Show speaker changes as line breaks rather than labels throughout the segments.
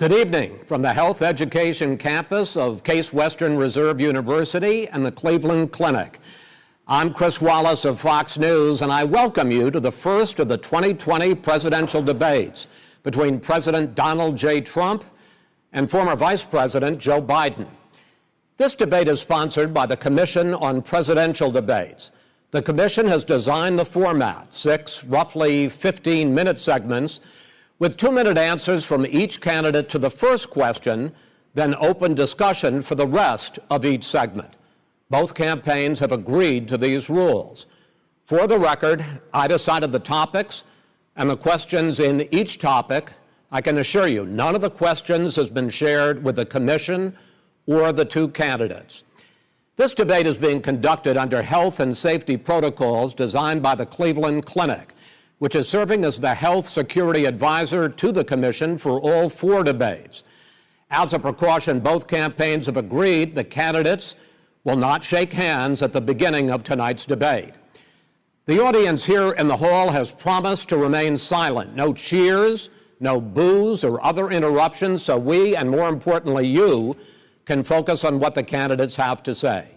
Good evening from the Health Education campus of Case Western Reserve University and the Cleveland Clinic. I'm Chris Wallace of Fox News, and I welcome you to the first of the 2020 presidential debates between President Donald J. Trump and former Vice President Joe Biden. This debate is sponsored by the Commission on Presidential Debates. The Commission has designed the format, 6 roughly 15-minute segments, with 2-minute answers from each candidate to the first question, then open discussion for the rest of each segment. Both campaigns have agreed to these rules. For the record, I decided the topics and the questions in each topic. I can assure you, none of the questions has been shared with the Commission or the two candidates. This debate is being conducted under health and safety protocols designed by the Cleveland Clinic, which is serving as the health security advisor to the Commission for all 4 debates. As a precaution, both campaigns have agreed the candidates will not shake hands at the beginning of tonight's debate. The audience here in the hall has promised to remain silent. No cheers, no boos or other interruptions, so we, and more importantly you, can focus on what the candidates have to say.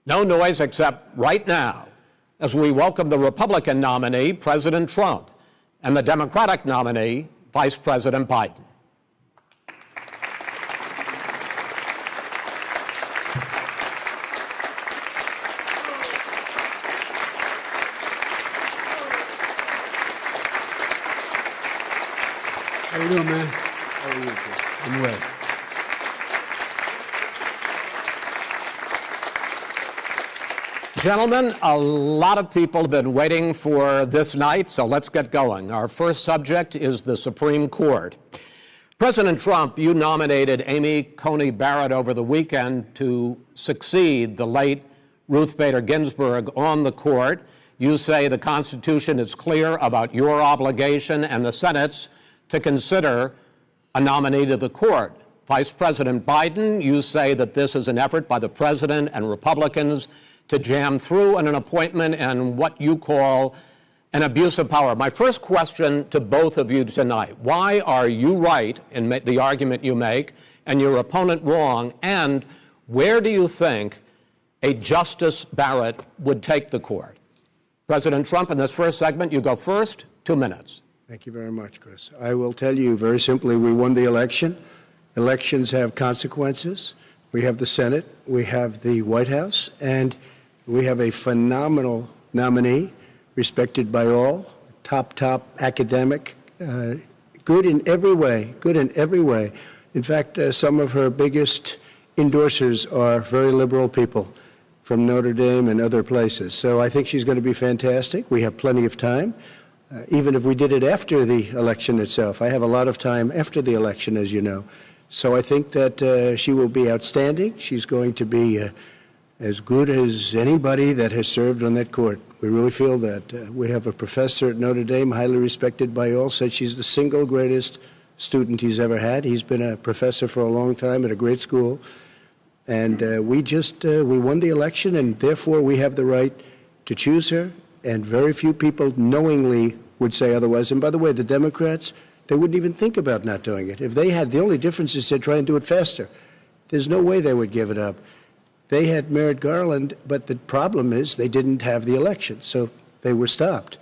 No noise except right now, as we welcome the Republican nominee, President Trump, and the Democratic nominee, Vice President Biden.
How you doing, man? How are you? I'm well.
Gentlemen, a lot of people have been waiting for this night, so let's get going. Our first subject is the Supreme Court. President Trump, you nominated Amy Coney Barrett over the weekend to succeed the late Ruth Bader Ginsburg on the court. You say the Constitution is clear about your obligation and the Senate's to consider a nominee to the court. Vice President Biden, you say that this is an effort by the president and Republicans to jam through an appointment and what you call an abuse of power. My first question to both of you tonight, why are you right in the argument you make and your opponent wrong, and where do you think a Justice Barrett would take the court? President Trump, in this first segment, you go first, 2 minutes.
Thank you very much, Chris. I will tell you very simply, we won the election. Elections have consequences. We have the Senate, we have the White House, and we have a phenomenal nominee, respected by all, top academic, good in every way, In fact, some of her biggest endorsers are very liberal people from Notre Dame and other places. So I think she's going to be fantastic. We have plenty of time, even if we did it after the election itself. I have a lot of time after the election, as you know. So I think that she will be outstanding. She's going to be as good as anybody that has served on that court. We really feel that. We have a professor at Notre Dame, highly respected by all, said she's the single greatest student he's ever had. He's been a professor for a long time at a great school. And we won the election, and therefore we have the right to choose her. And very few people knowingly would say otherwise. And by the way, the Democrats, they wouldn't even think about not doing it. If they had, the only difference is they'd try and do it faster. There's no way they would give it up. They had Merrick Garland, but the problem is they didn't have the election, so they were stopped.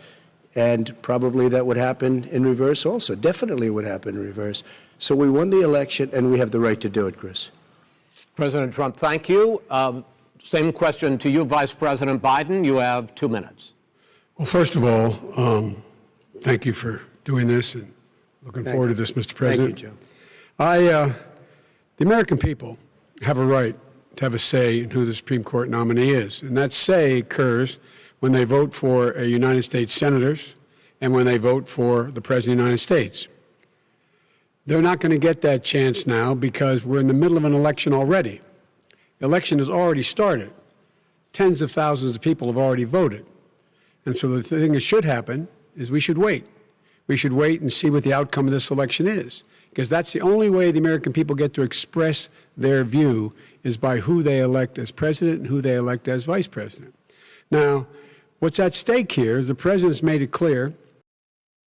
And probably that would happen in reverse also. Definitely would happen in reverse. So we won the election, and we have the right to do it, Chris.
President Trump, thank you. Same question to you, Vice President Biden. You have 2 minutes.
Well, first of all, thank you for doing this, and looking forward to this, Mr. President.
Thank you, Joe.
The American people have a right to have a say in who the Supreme Court nominee is, and that say occurs when they vote for United States senators and when they vote for the President of the United States. They're not going to get that chance now because we're in the middle of an election already. The election has already started. Tens of thousands of people have already voted. And so the thing that should happen is we should wait. We should wait and see what the outcome of this election is, because that's the only way the American people get to express their view is by who they elect as president and who they elect as vice president. Now, what's at stake here is the president's made it clear,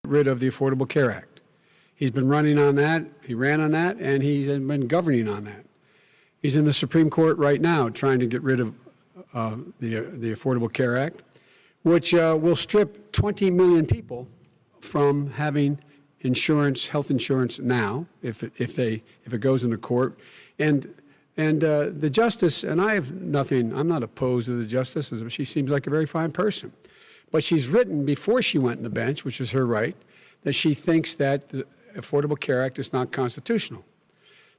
rid of the Affordable Care Act. He's been running on that. He ran on that, and he's been governing on that. He's in the Supreme Court right now trying to get rid of the Affordable Care Act, which will strip 20 million people from having insurance, health insurance now, if it goes into court. And the justice, and I have nothing, I'm not opposed to the justice. She seems like a very fine person. But she's written before she went on the bench, which is her right, that she thinks that the Affordable Care Act is not constitutional.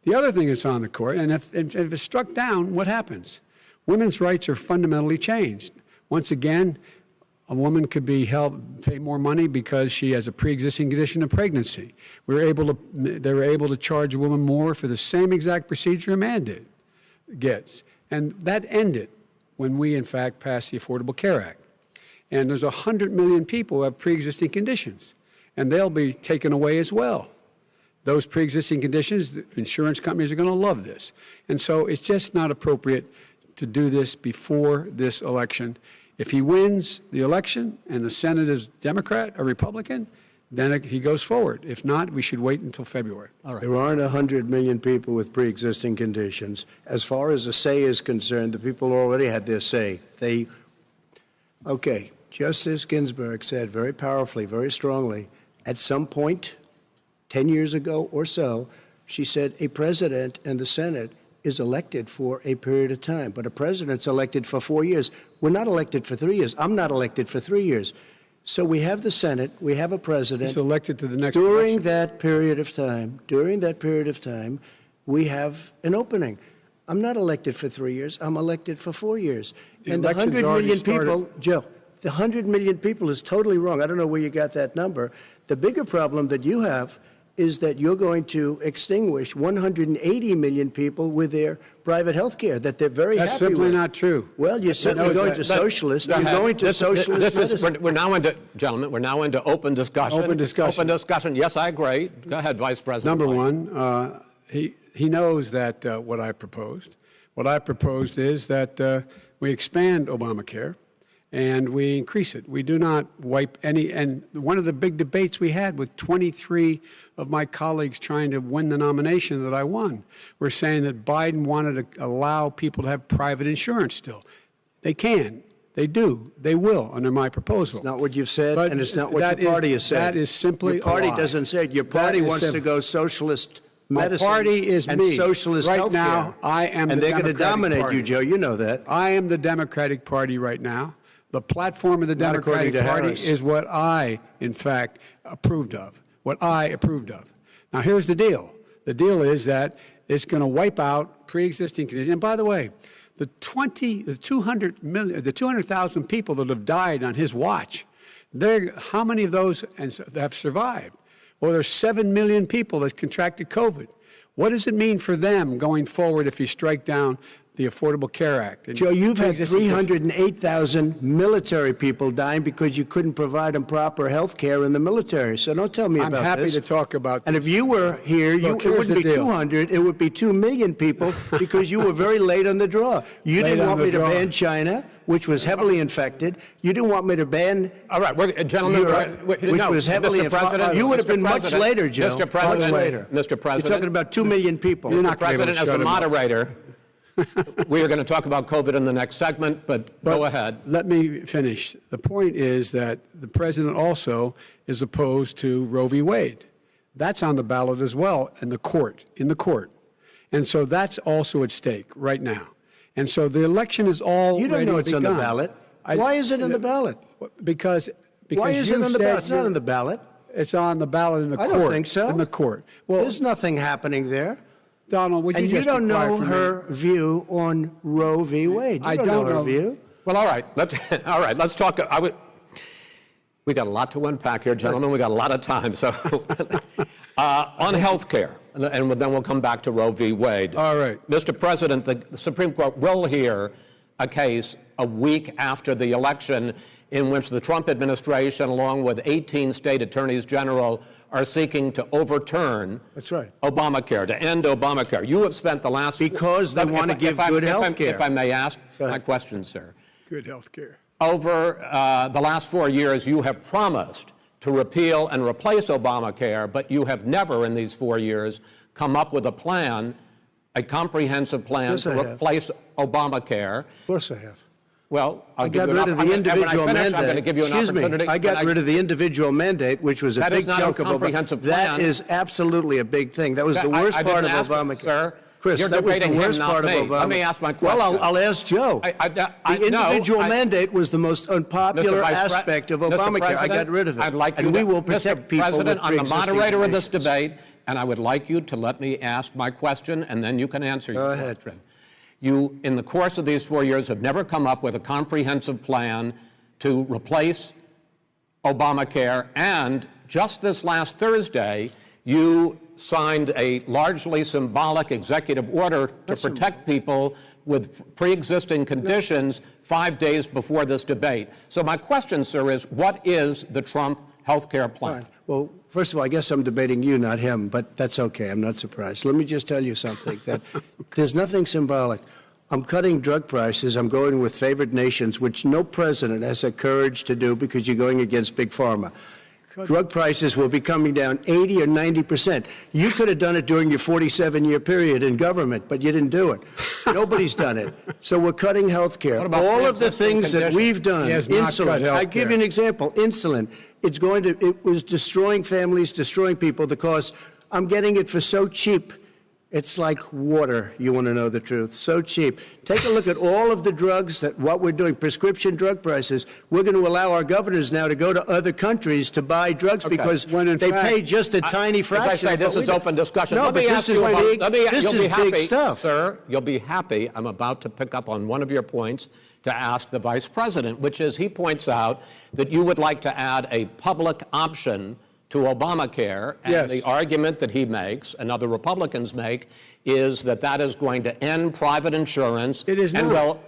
The other thing that's on the court, and if it's struck down, what happens? Women's rights are fundamentally changed. Once again, a woman could be pay more money because she has a pre-existing condition of pregnancy. They were able to charge a woman more for the same exact procedure a man gets. And that ended when we, in fact, passed the Affordable Care Act. And there's 100 million people who have pre-existing conditions, and they'll be taken away as well. Those pre-existing conditions, the insurance companies are going to love this. And so it's just not appropriate to do this before this election. If he wins the election and the Senate is Democrat or Republican, then he goes forward. If not, we should wait until February.
All right. There aren't 100 million people with pre-existing conditions. As far as the say is concerned, the people already had their say. Okay, Justice Ginsburg said very powerfully, very strongly, at some point, 10 years ago or so, she said a president and the Senate is elected for a period of time, but a president's elected for 4 years. We're not elected for 3 years. I'm not elected for 3 years. So we have the Senate, we have a president.
He's elected to the next
during
election.
that period of time, we have an opening. I'm not elected for 3 years. I'm elected for 4 years. And the 100 million people, Joe, the 100 million people is totally wrong. I don't know where you got that number. The bigger problem that you have is that you're going to extinguish 180 million people with their private health care that they're very happy with.
That's simply not true.
Well, you're certainly going to socialist. You're going to socialist medicine.
We're now into, gentlemen, we're now into open discussion.
Open discussion.
Open discussion. Yes, I agree. Go ahead, Vice President.
Number one, he knows that what I proposed. What I proposed is that we expand Obamacare and we increase it. We do not wipe any, and one of the big debates we had with 23 of my colleagues trying to win the nomination that I won, were saying that Biden wanted to allow people to have private insurance still. They can. They do. They will under my proposal.
It's not what you've said,
but
and it's not what your party has said.
That is simply
your party
a lie.
Doesn't say it. Your party wants to go socialist medicine.
My party is
and
me.
Socialist
right
healthcare.
Now, I am
and
the
they're going to dominate
party.
you, Joe. You know that.
I am the Democratic Party right now. The platform of the
Not
Democratic Party
Harris.
is what I, in fact, approved of. What I approved of. Now, here's the deal. The deal is that it's going to wipe out pre-existing conditions. And by the way, the 200,000 people that have died on his watch, how many of those have survived? Well, there's 7 million people that contracted COVID. What does it mean for them going forward if you strike down the Affordable Care Act?
Joe, you've had 308,000 military people dying because you couldn't provide them proper health care in the military. So don't tell me about this.
I'm happy to talk about this.
And if you were here, it wouldn't be 200, it would be 2 million people because you were very late on the draw. You didn't want me to ban China, which was heavily infected. You didn't want me to ban
all right, gentlemen,
Europe, which was heavily infected. You would have been much later, Joe.
Mr. President,
much later.
Mr. President.
You're talking about 2 million people.
Mr. President, as the moderator, we are going to talk about COVID in the next segment, but go ahead.
Let me finish. The point is that the president also is opposed to Roe v. Wade. That's on the ballot as well in the court. And so that's also at stake right now. And so the election is all
You don't know it's on the ballot. Why is it on the ballot?
Because
why is it on the ballot? It's not on the ballot.
It's on the ballot in the court.
I don't think so.
In the court. Well,
there's nothing happening there.
Donald, would you just
don't
be quiet
know
for
her view on Roe v. Wade.
I don't know
her view.
Well, all right. Let's talk. We got a lot to unpack here, gentlemen. We got a lot of time. So, on health care, and then we'll come back to Roe v. Wade.
All right.
Mr. President, the Supreme Court will hear a case a week after the election in which the Trump administration, along with 18 state attorneys general, are seeking to overturn Obamacare, to end Obamacare. You have spent the last...
Because they want to give good health care.
If I may ask my question, sir.
Good health care.
Over the last 4 years, you have promised to repeal and replace Obamacare, but you have never in these 4 years come up with a plan, a comprehensive plan to replace Obamacare.
Of course I have.
Well,
I got rid of the individual mandate.
I'm going to give you an opportunity.
I got rid of the individual mandate, which was a big chunk of
Obamacare.
That is absolutely a big thing. That was the worst part of Obamacare.
Sir,
Chris, that was the worst part of Obamacare.
Let me ask my question.
Well, I'll ask Joe. The individual mandate was the most unpopular aspect of Obamacare. I got rid of it.
I'd like you
and we will protect people with
President, I'm the moderator of this
conditions.
debate, and I would like you to let me ask my question, and then you can answer your question. You, in the course of these 4 years, have never come up with a comprehensive plan to replace Obamacare, and just this last Thursday, you signed a largely symbolic executive order to protect people with pre-existing conditions 5 days before this debate. So my question, sir, is what is the Trump health care plan?
Right. Well, first of all, I guess I'm debating you, not him, but that's okay. I'm not surprised. Let me just tell you something, that there's nothing symbolic. I'm cutting drug prices. I'm going with favored nations, which no president has the courage to do because you're going against Big Pharma. Drug prices will be coming down 80 or 90%. You could have done it during your 47-year period in government, but you didn't do it. Nobody's done it. So we're cutting health care. All of the things that we've done, insulin. I give you an example, insulin. It was destroying families, destroying people because I'm getting it for so cheap. It's like water, you want to know the truth. So cheap. Take a look at all of the drugs what we're doing, prescription drug prices. We're going to allow our governors now to go to other countries to buy drugs because they pay just a tiny fraction.
As I say, this is open discussion.
No, but this is big stuff.
Sir, you'll be happy. I'm about to pick up on one of your points to ask the Vice President, which is he points out that you would like to add a public option to Obamacare, and the argument that he makes and other Republicans make is that that is going to end private insurance.
It is
and
not.
Well,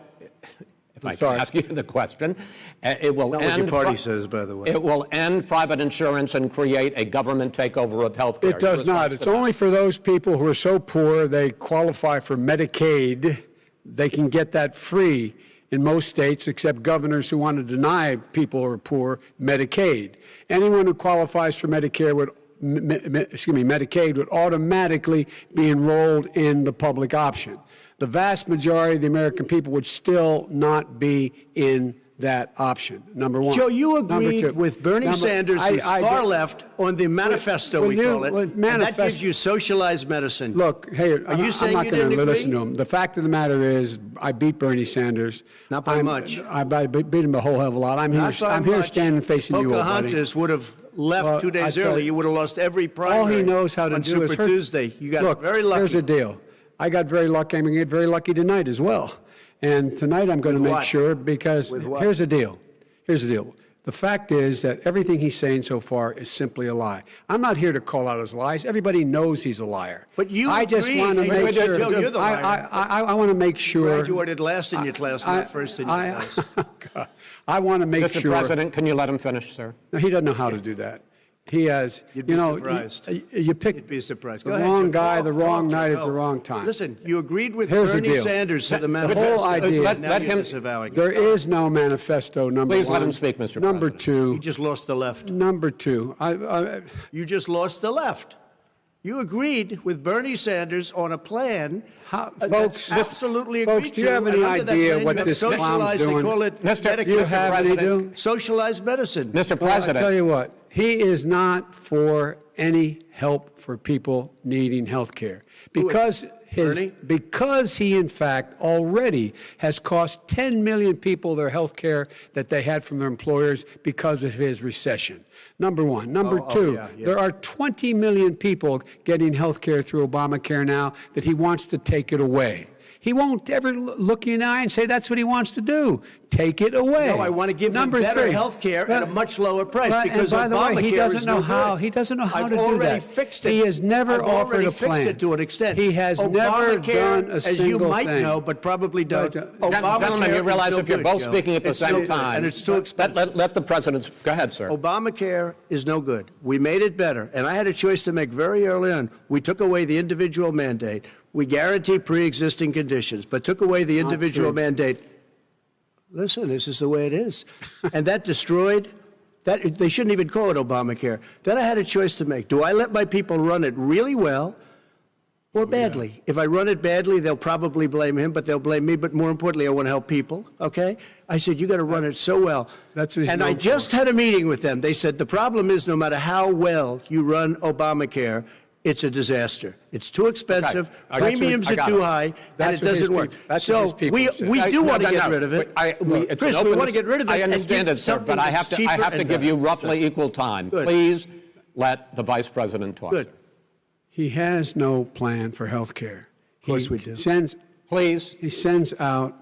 if I can ask you the question, it will
not
end.
What your party says, by the way.
It will end private insurance and create a government takeover of health care.
It does not. It's only for those people who are so poor they qualify for Medicaid. They can get that free in most states, except governors who want to deny people who are poor Medicaid. Anyone who qualifies for Medicare Medicaid would automatically be enrolled in the public option. The vast majority of the American people would still not be in that option, number one.
Joe, you agreed with Bernie Sanders, who's far left, on the manifesto, we call it, and that gives you socialized medicine.
Look, hey,
are you saying
I'm not going to listen to him. The fact of the matter is, I beat Bernie Sanders.
Not by much.
I beat him a whole hell of a lot. I'm here standing facing you, old buddy.
Pocahontas would have left 2 days early. You would have lost every primary.
All he knows how to do is
Super Tuesday. You got very lucky.
Here's the deal. I got very lucky. I'm going to get very lucky tonight as well. And tonight I'm going to make sure, because here's the deal. Here's the deal. The fact is that everything he's saying so far is simply a lie. I'm not here to call out his lies. Everybody knows he's a liar.
But you
I just want to make sure.
Joe, you're the liar.
I want to make sure.
You graduated last in your class, not first in your class.
I want to make sure.
Mr. President, can you let him finish, sir?
No, he doesn't know how to do that. He has,
You'd be surprised.
You pick
You'd be surprised.
the wrong guy, the wrong night at the wrong time.
Listen, you agreed with
Here's
Bernie
the deal.
Sanders to the manifesto.
The whole idea.
Let him.
There is no manifesto, number one.
Please let him speak, Mr.
Number
President.
two.
You just lost the left.
Number two.
You just lost the left. You agreed with Bernie Sanders on a plan.
Folks,
absolutely
folks,
agreed
do you have any idea what this clown's doing?
They call it
Mr.
Do you have any idea?
socialized medicine.
Mr.
Well,
President.
I tell you what, he is not for any help for people needing health care. Because he, in fact, already has cost 10 million people their health care that they had from their employers because of his recession. Number one. Number two, there are 20 million people getting health care through Obamacare now that he wants to take it away. He won't ever look you in the eye and say that's what he wants to do. Take it away.
No, I want to give them better health care at a much lower price because
by the way, he doesn't know how.
Good.
He doesn't know how
I've
to do that.
already fixed it.
He has never offered a plan.
Fixed it to an extent.
He has never done a single thing.
As you might know, but probably don't.
Gentlemen, you realize if you're both speaking at the same time,
and it's too expensive.
Let the president go ahead, sir.
Obamacare is no good. We made it better, and I had a choice to make very early on. We took away the individual mandate. We guarantee pre-existing conditions, but took away the individual mandate. Listen, this is the way it is. And that destroyed They shouldn't even call it Obamacare. Then I had a choice to make. Do I let my people run it really well or badly? Yeah. If I run it badly, they'll probably blame him, but they'll blame me. But more importantly, I want to help people, okay? I said, you got to run it so well.
That's what
and I just had a meeting with them. They said, the problem is no matter how well you run Obamacare, it's a disaster. It's too expensive, premiums are too high, and it doesn't work. So we do want to get rid of it.
Chris,
we want to get rid of it.
I understand it, sir, but I have to give you roughly equal time.
Good.
Please let the Vice President talk.
Good.
He has no plan for health care.
Of course we do.
He sends out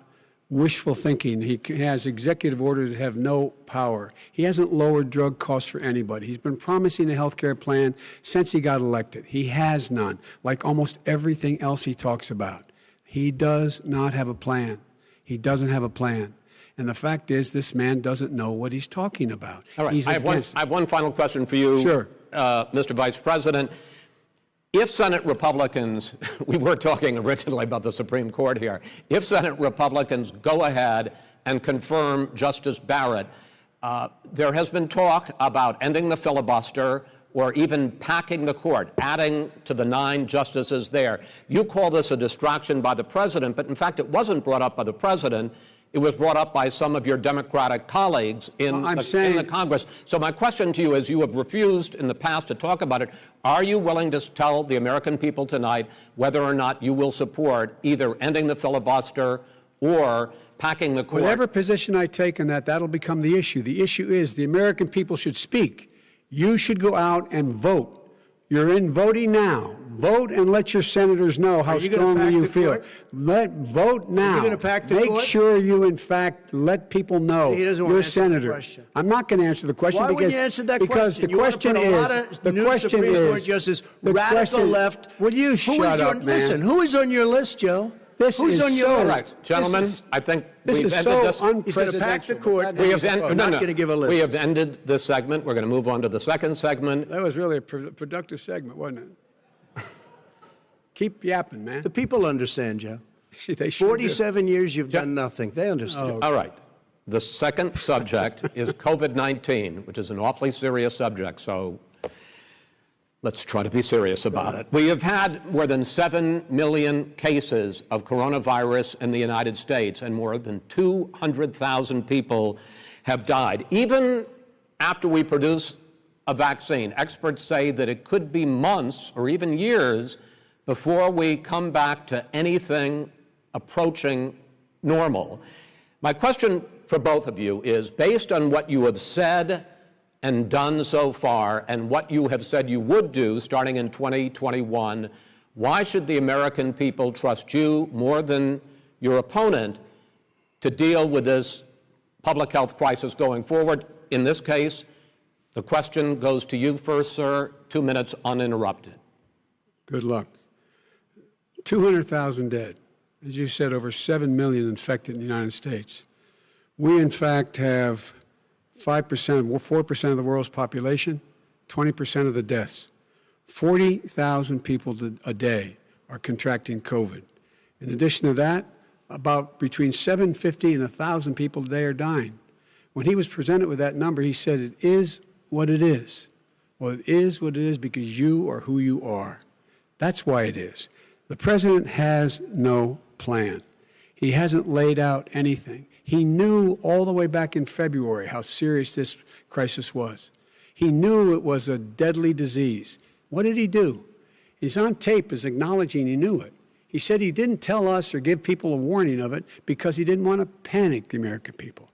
wishful thinking. He has executive orders that have no power. He hasn't lowered drug costs for anybody. He's been promising a health care plan since he got elected. He has none, like almost everything else he talks about. He does not have a plan. He doesn't have a plan. And the fact is, this man doesn't know what he's talking about.
All right. I have one final question for you,
sure.
Mr. Vice President. If Senate Republicans, we were talking originally about the Supreme Court here, if Senate Republicans go ahead and confirm Justice Barrett, there has been talk about ending the filibuster or even packing the court, adding to the 9 justices there. You call this a distraction by the president, but in fact it wasn't brought up by the president. It was brought up by some of your Democratic colleagues in the Congress. So my question to you is, you have refused in the past to talk about it. Are you willing to tell the American people tonight whether or not you will support either ending the filibuster or packing the court?
Whatever position I take on that, that'll become the issue. The issue is the American people should speak. You should go out and vote. You're in voting now. Vote and let your senators know how strongly you feel. Vote now.
Are you going to pack the
court? Make sure you, in fact, let people know you're senator. I'm not going to answer the question.
Why wouldn't you answer that question?
The question is,
the question is, Justice, radical left.
Will you shut up, man?
Listen, who is on your list, Joe? Who's on your list?
Right. Gentlemen, I think
this is so unprecedented.
He's going to pack the court.
I'm not going to give a list. We have ended this segment. We're going to move on to the second segment.
That was really a productive segment, wasn't it? Keep yapping, man.
The people understand, Joe.
They sure
47 years you've done nothing. They understand.
All right. The second subject is COVID-19, which is an awfully serious subject, so let's try to be serious about it. We have had more than 7 million cases of coronavirus in the United States, and more than 200,000 people have died. Even after we produce a vaccine, experts say that it could be months or even years before we come back to anything approaching normal. My question for both of you is, based on what you have said and done so far, and what you have said you would do starting in 2021, why should the American people trust you more than your opponent to deal with this public health crisis going forward? In this case, the question goes to you first, sir. 2 minutes uninterrupted. Good luck.
200,000 dead. As you said, over 7 million infected in the United States. We, in fact, have 4% of the world's population, 20% of the deaths. 40,000 people a day are contracting COVID. In addition to that, about between 750 and 1,000 people a day are dying. When he was presented with that number, he said, it is what it is. Well, it is what it is because you are who you are. That's why it is. The president has no plan. He hasn't laid out anything. He knew all the way back in February how serious this crisis was. He knew it was a deadly disease. What did he do? He's on tape as acknowledging he knew it. He said he didn't tell us or give people a warning of it because he didn't want to panic the American people.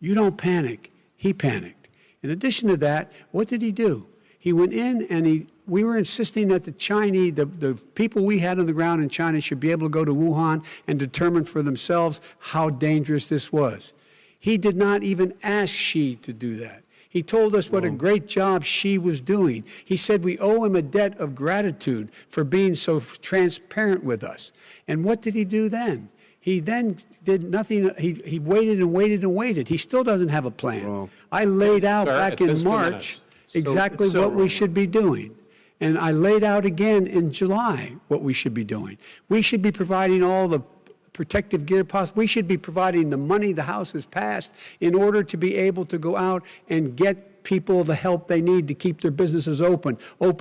You don't panic. He panicked. In addition to that, what did he do? He went in and we were insisting that the Chinese, the people we had on the ground in China should be able to go to Wuhan and determine for themselves how dangerous this was. He did not even ask Xi to do that. He told us what a great job Xi was doing. He said we owe him a debt of gratitude for being so transparent with us. And what did he do then? He then did nothing. He waited and waited and waited. He still doesn't have a plan. Wrong. I laid out back in March exactly what we should be doing. And I laid out again in July what we should be doing. We should be providing all the protective gear possible. We should be providing the money the House has passed in order to be able to go out and get people the help they need to keep their businesses open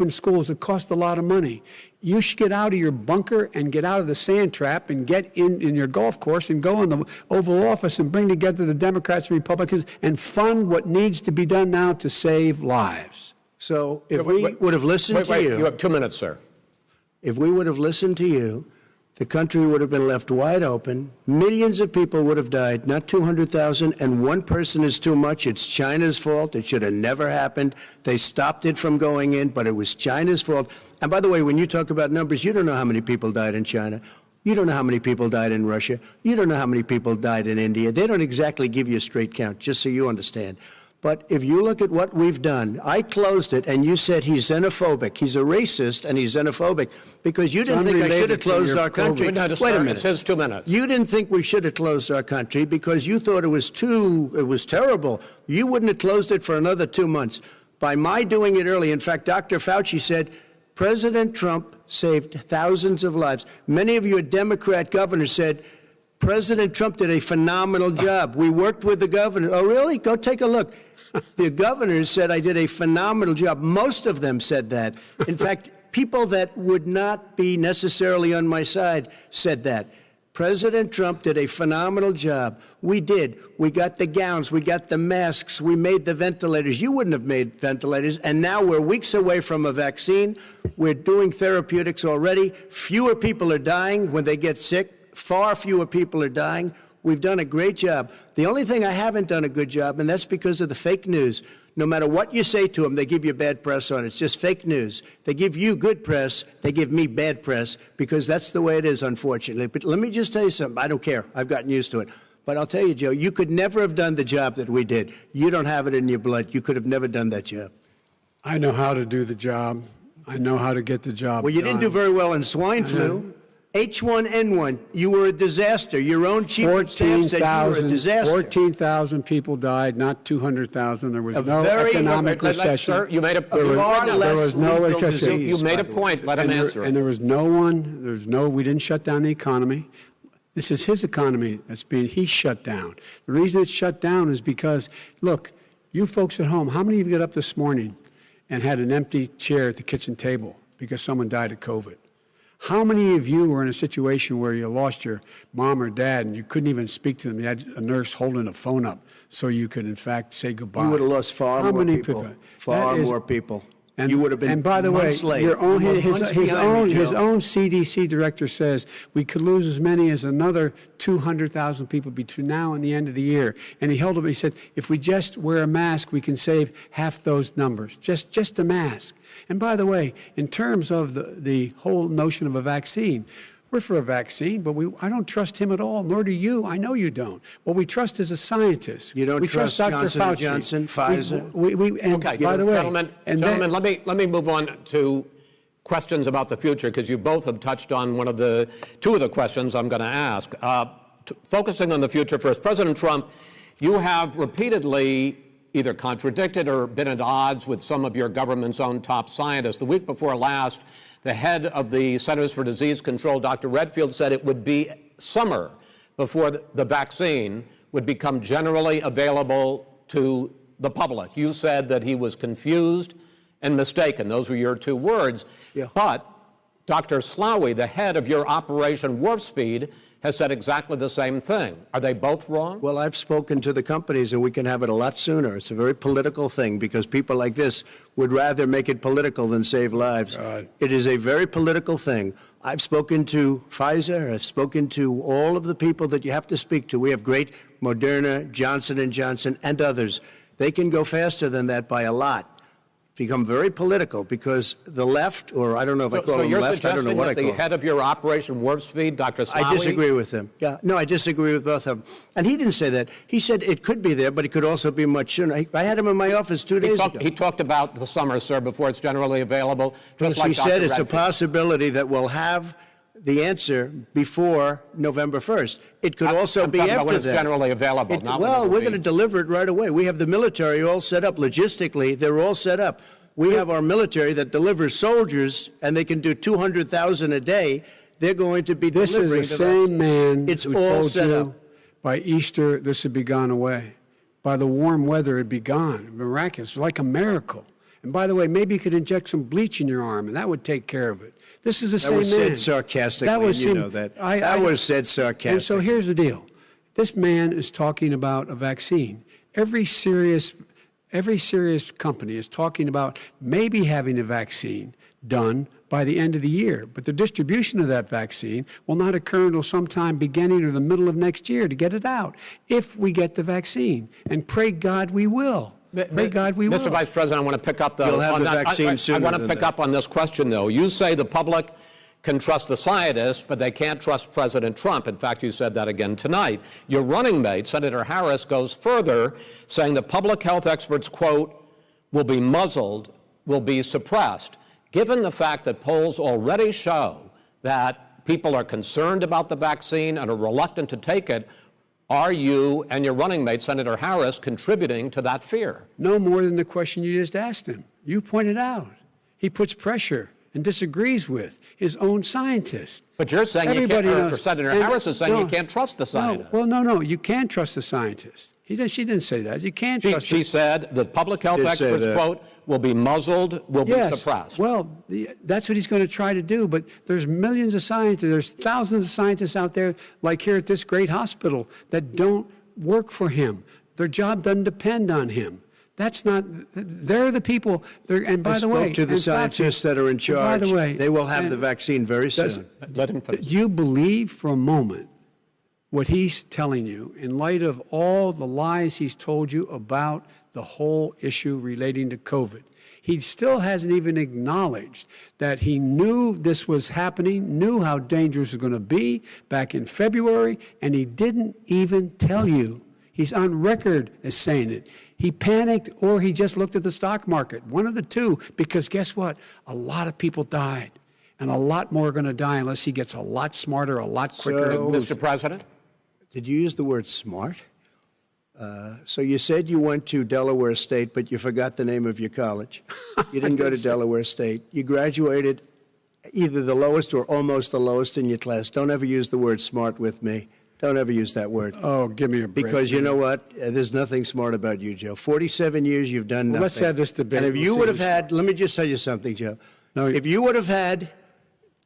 schools. It costs a lot of money. You should get out of your bunker and get out of the sand trap and get in your golf course and go in the Oval Office and bring together the Democrats and Republicans and fund what needs to be done now to save lives.
So if we would have listened to you...
You have 2 minutes, sir.
If we would have listened to you, the country would have been left wide open. Millions of people would have died, not 200,000, and one person is too much. It's China's fault. It should have never happened. They stopped it from going in, but it was China's fault. And by the way, when you talk about numbers, you don't know how many people died in China. You don't know how many people died in Russia. You don't know how many people died in India. They don't exactly give you a straight count, just so you understand. But if you look at what we've done, I closed it, and you said he's xenophobic. He's a racist, and he's xenophobic because you didn't think I should have closed our country.
Wait a minute. It says 2 minutes.
You didn't think we should have closed our country because you thought it was terrible. You wouldn't have closed it for another 2 months. By my doing it early, in fact, Dr. Fauci said, President Trump saved thousands of lives. Many of your Democrat governors said, President Trump did a phenomenal job. We worked with the governor. Oh, really? Go take a look. The governors said I did a phenomenal job. Most of them said that. In fact, people that would not be necessarily on my side said that. President Trump did a phenomenal job. We did. We got the gowns. We got the masks. We made the ventilators. You wouldn't have made ventilators. And now we're weeks away from a vaccine. We're doing therapeutics already. Fewer people are dying when they get sick. Far fewer people are dying. We've done a great job. The only thing I haven't done a good job, and that's because of the fake news. No matter what you say to them, they give you bad press on it. It's just fake news. They give you good press. They give me bad press because that's the way it is, unfortunately. But let me just tell you something. I don't care. I've gotten used to it. But I'll tell you, Joe, you could never have done the job that we did. You don't have it in your blood. You could have never done that job.
I know how to do the job. I know how to get the job
Well, you didn't do very well in swine flu. H1N1, you were a disaster. Your own chief of staff said you were a disaster.
14,000 people died, not 200,000. There was no economic recession.
Sir, you made a
there was no recession.
You made a point. Let him answer.
And there was we didn't shut down the economy. This is his economy he's shut down. The reason it's shut down is because, look, you folks at home, how many of you got up this morning and had an empty chair at the kitchen table because someone died of COVID? How many of you were in a situation where you lost your mom or dad and you couldn't even speak to them? You had a nurse holding a phone up so you could, in fact, say goodbye.
You would have lost far more people. Far more people.
And,
you would have been
and by the way,
his own
CDC director says we could lose as many as another 200,000 people between now and the end of the year. And he held up. He said, if we just wear a mask, we can save half those numbers. Just a mask. And by the way, in terms of the whole notion of a vaccine, we're for a vaccine, but I don't trust him at all, nor do you. I know you don't. What we trust is a scientist.
You don't trust
Dr.
Johnson
Fauci.
Johnson, Pfizer?
Okay,
by the way,
gentlemen, let me move on to questions about the future, because you both have touched on two of the questions I'm going to ask. Focusing on the future first, President Trump, you have repeatedly either contradicted or been at odds with some of your government's own top scientists. The week before last, the head of the Centers for Disease Control, Dr. Redfield, said it would be summer before the vaccine would become generally available to the public. You said that he was confused and mistaken. Those were your two words.
Yeah.
But Dr. Slaoui, the head of your Operation Warp Speed, has said exactly the same thing. Are they both wrong?
Well, I've spoken to the companies, and we can have it a lot sooner. It's a very political thing because people like this would rather make it political than save lives.
God.
It is a very political thing. I've spoken to Pfizer. I've spoken to all of the people that you have to speak to. We have great Moderna, Johnson & Johnson, and others. They can go faster than that by a lot. Become very political because the left, or I don't know if I call them left, I don't know what I call them.
So you're suggesting that the head of your Operation Warp Speed, Dr. Slaoui?
I disagree with him. Yeah, no, I disagree with both of them. And he didn't say that. He said it could be there, but it could also be much sooner. I had him in my office 2 days ago.
He talked about the summer, sir, before it's generally available. Just like
he said it's a possibility that we'll have the answer before November 1st. It could also be after
when it's
that.
Generally available.
Well, we're going to deliver it right away. We have the military all set up. Logistically, they're all set up. We have our military that delivers soldiers, and they can do 200,000 a day. They're going to be delivering.
This is the same man
it's
who
all
told
set
you
up.
by Easter this would be gone away. by the warm weather, it'd be gone. Miraculous, like a miracle. And by the way, maybe you could inject some bleach in your arm, and that would take care of it. This is the same man.
That was said sarcastically, you know that. That was said sarcastically.
And so here's the deal. This man is talking about a vaccine. Every serious company is talking about maybe having a vaccine done by the end of the year. But the distribution of that vaccine will not occur until sometime beginning or the middle of next year to get it out, if we get the vaccine. And pray God we will. Pray God we will.
Mr. Vice President, I want to pick up
You'll have the vaccine sooner
I want to pick up on this question, though. You say the public can trust the scientists, but they can't trust President Trump. In fact, you said that again tonight. Your running mate, Senator Harris, goes further, saying the public health experts, quote, will be muzzled, will be suppressed. Given the fact that polls already show that people are concerned about the vaccine and are reluctant to take it, are you and your running mate, Senator Harris, contributing to that fear? No
more than the question you just asked him. You pointed out. He puts pressure and disagrees with his own scientists.
But you're saying
Everybody
you can't,
knows.
or Senator Harris is saying you can't trust the scientists.
No, you can trust the scientists. She didn't say that. You can't trust.
She said the public health experts, quote, will be muzzled, will be suppressed.
Well, that's what he's going to try to do. But there's millions of scientists, there's thousands of scientists out there, like here at this great hospital, that don't work for him. Their job doesn't depend on him. That's not. They're the people. And by the way,
spoke to the scientists that are in charge.
By the way,
they will have the vaccine very soon.
Let him finish.
Do you believe for a moment what he's telling you in light of all the lies he's told you about the whole issue relating to COVID? He still hasn't even acknowledged that he knew this was happening, knew how dangerous it was going to be back in February, and he didn't even tell you. He's on record as saying it. He panicked or he just looked at the stock market. One of the two, because guess what? A lot of people died, and a lot more are going to die unless he gets a lot smarter, a lot quicker.
So, Mr. President?
Did you use the word smart? So you said you went to Delaware State, but you forgot the name of your college. You didn't go to Delaware State. You graduated either the lowest or almost the lowest in your class. Don't ever use the word smart with me. Don't ever use that word.
Oh, give me a break.
Because you know what? There's nothing smart about you, Joe. 47 years, you've done nothing.
Let's have this debate.
And if you would have had, let me just tell you something, Joe.
No,
if you would have had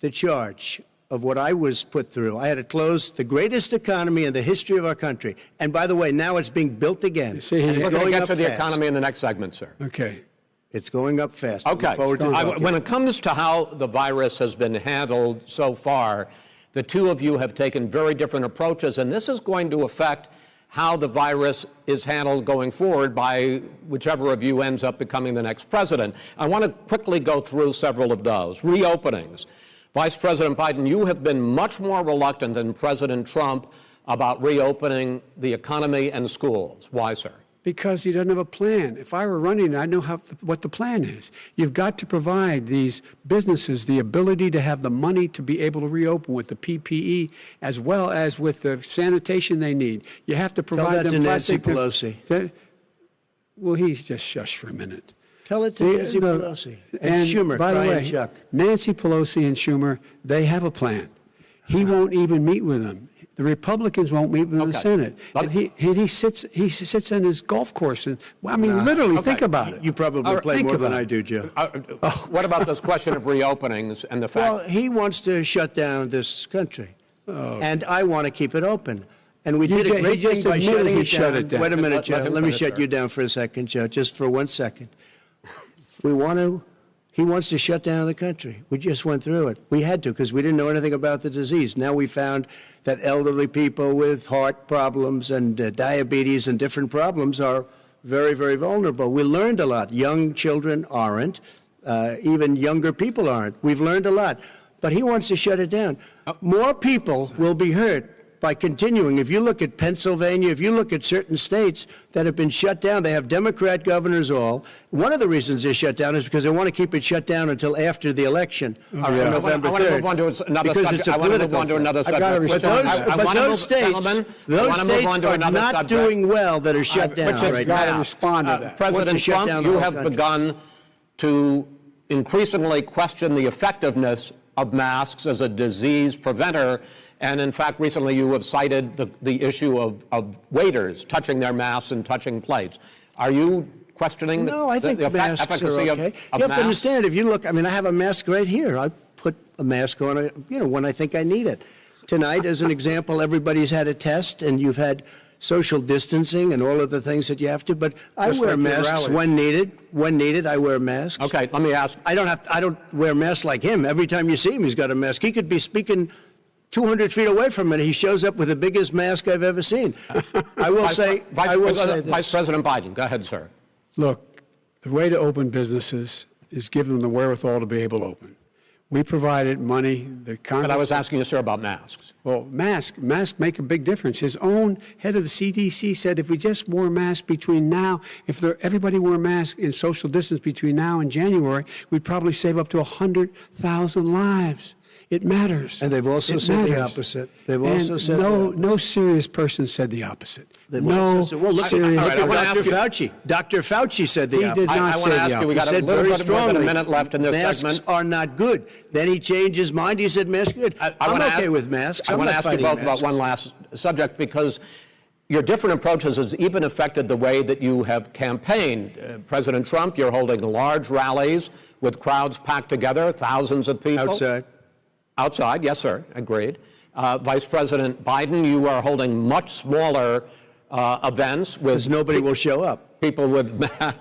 the charge of what I was put through, I had to close the greatest economy in the history of our country. And by the way, now it's being built again.
We're going to get to the economy in the next segment, sir.
Okay.
It's going up fast.
Okay. When it comes to how the virus has been handled so far, the two of you have taken very different approaches, and this is going to affect how the virus is handled going forward by whichever of you ends up becoming the next president. I want to quickly go through several of those. Reopenings. Vice President Biden, you have been much more reluctant than President Trump about reopening the economy and schools. Why, sir?
Because he doesn't have a plan. If I were running, I know what the plan is. You've got to provide these businesses the ability to have the money to be able to reopen with the PPE as well as with the sanitation they need. You have to provide them plastic.
Tell that to Nancy Pelosi.
Well, he's just shush for a minute.
Tell it to Nancy Pelosi. And Schumer,
by the way,
Chuck.
Nancy Pelosi and Schumer, they have a plan. He won't even meet with them. The Republicans won't meet with the Senate. And he sits in his golf course. And literally, think about it.
You probably play more than I do, Joe.
What about this question of reopenings and the fact?
Well, he wants to shut down this country. And I want to keep it open. And we did a great thing by shutting it down. Wait a minute, Joe. Let me shut you down for a second, Joe, just for 1 second. He wants to shut down the country. We just went through it. We had to because we didn't know anything about the disease. Now we found that elderly people with heart problems and diabetes and different problems are very, very vulnerable. We learned a lot. Young children aren't. Even younger people aren't. We've learned a lot. But he wants to shut it down. More people will be hurt by continuing. If you look at Pennsylvania, if you look at certain states that have been shut down, they have Democrat governors all. One of the reasons they're shut down is because they want to keep it shut down until after the election on November 3rd.
I want to move on to another subject. I want to move on to another subject.
But those states are not doing well that are shut down right now.
Respond to that.
President Trump, you have begun to increasingly question the effectiveness of masks as a disease preventer. And in fact, recently you have cited the issue of waiters touching their masks and touching plates. Are you questioning
No, I think
the
masks
efficacy
are okay.
of
You have
masks?
to understand, if you look, I mean, I have a mask right here. I put a mask on, when I think I need it. Tonight, as an example, everybody's had a test, and you've had social distancing and all of the things that you have to. But I
Just
wear
like your
masks
rally.
when needed. When needed, I wear masks.
Okay, let me ask.
I don't wear masks like him. Every time you see him, he's got a mask. He could be speaking 200 feet away from it. He shows up with the biggest mask I've ever seen. I will say this.
Vice President Biden, go ahead, sir.
Look, the way to open businesses is give them the wherewithal to be able to open. We provided money. The Congress.
But I was asking you, sir, about masks.
Well, masks make a big difference. His own head of the CDC said if we just wore masks between now, everybody wore masks in social distance between now and January, we'd probably save up to 100,000 lives. It matters.
And they've also said the opposite. They've also said
no serious person said the opposite.
They've
No
also said, well, look,
serious.
all right, I
look
wanna
at Dr.
ask you-
Fauci. Dr. Fauci said the
He
opposite.
did not
I want
say
to
the
ask you, we
opposite.
got a
said
little
very
bit more than a
strongly,
minute left in this
masks
segment.
are not good. Then he changed his mind. He said masks are good.
I
I'm
wanna
okay
ask-
with masks.
I
I'm
want to
not
ask you
fighting
both about
masks.
one last subject, because your different approaches has even affected the way that you have campaigned. President Trump, you're holding large rallies with crowds packed together, thousands of people.
Outside.
Outside, yes, sir, agreed. Vice President Biden, you are holding much smaller events with
Because nobody will show up.
people with
Well,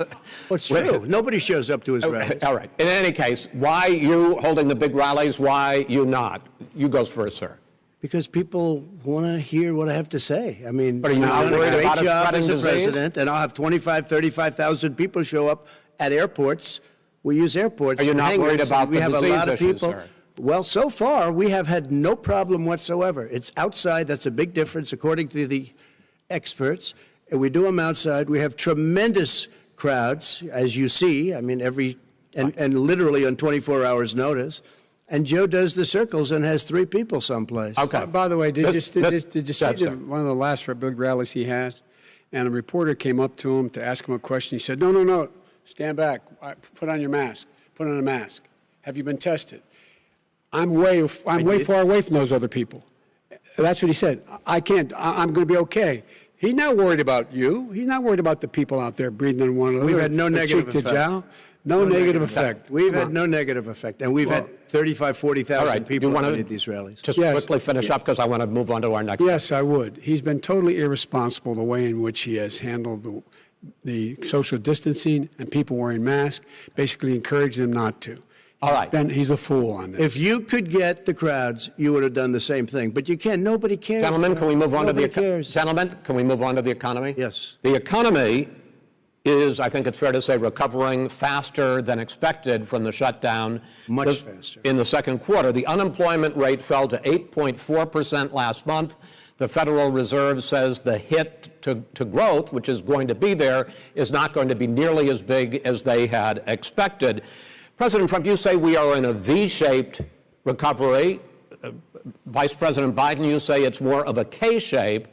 it's true. Nobody shows up to his rallies.
All right. In any case, why you holding the big rallies? Why you not? You goes first, sir.
Because people want to hear what I have to say. I mean,
But are you
I've
not
done a
worried
great
about it
job
spreading
as a
disease?
president, and I'll have 35,000 people show up at airports. We use airports.
Are you
for
not
hangouts,
worried
and
about
we
the
have a
disease
lot of
issues,
people.
sir?
Well, so far, we have had no problem whatsoever. It's outside. That's a big difference, according to the experts. And we do them outside. We have tremendous crowds, as you see. I mean, and literally on 24 hours' notice. And Joe does the circles and has 3 people someplace.
Okay.
By the way, did you see
sir.
one of the last big rallies he had? And a reporter came up to him to ask him a question. He said, no, stand back. Put on your mask. Put on a mask. Have you been tested? I'm way far away from those other people. That's what he said. I'm going to be okay. He's not worried about you. He's not worried about the people out there breathing in one another.
We've had no negative
cheek to
effect.
jowl. No negative effect.
We've had no negative effect. And we've had 40,000
All right.
people
you want
at
to
these rallies.
just
Yes.
quickly finish up, because I want to move on to our next.
Yes, I would. He's been totally irresponsible the way in which he has handled the social distancing and people wearing masks, basically encouraging them not to.
All right.
He's a fool on this.
If you could get the crowds, you would have done the same thing. But you can't. Nobody cares.
Gentlemen, can we move on to the
cares.
Gentlemen, can we move on to the economy?
Yes.
The economy is, I think it's fair to say, recovering faster than expected from the shutdown.
Much faster.
In the second quarter, the unemployment rate fell to 8.4% last month. The Federal Reserve says the hit to growth, which is going to be there, is not going to be nearly as big as they had expected. President Trump, you say we are in a V-shaped recovery. Vice President Biden, you say it's more of a K-shape.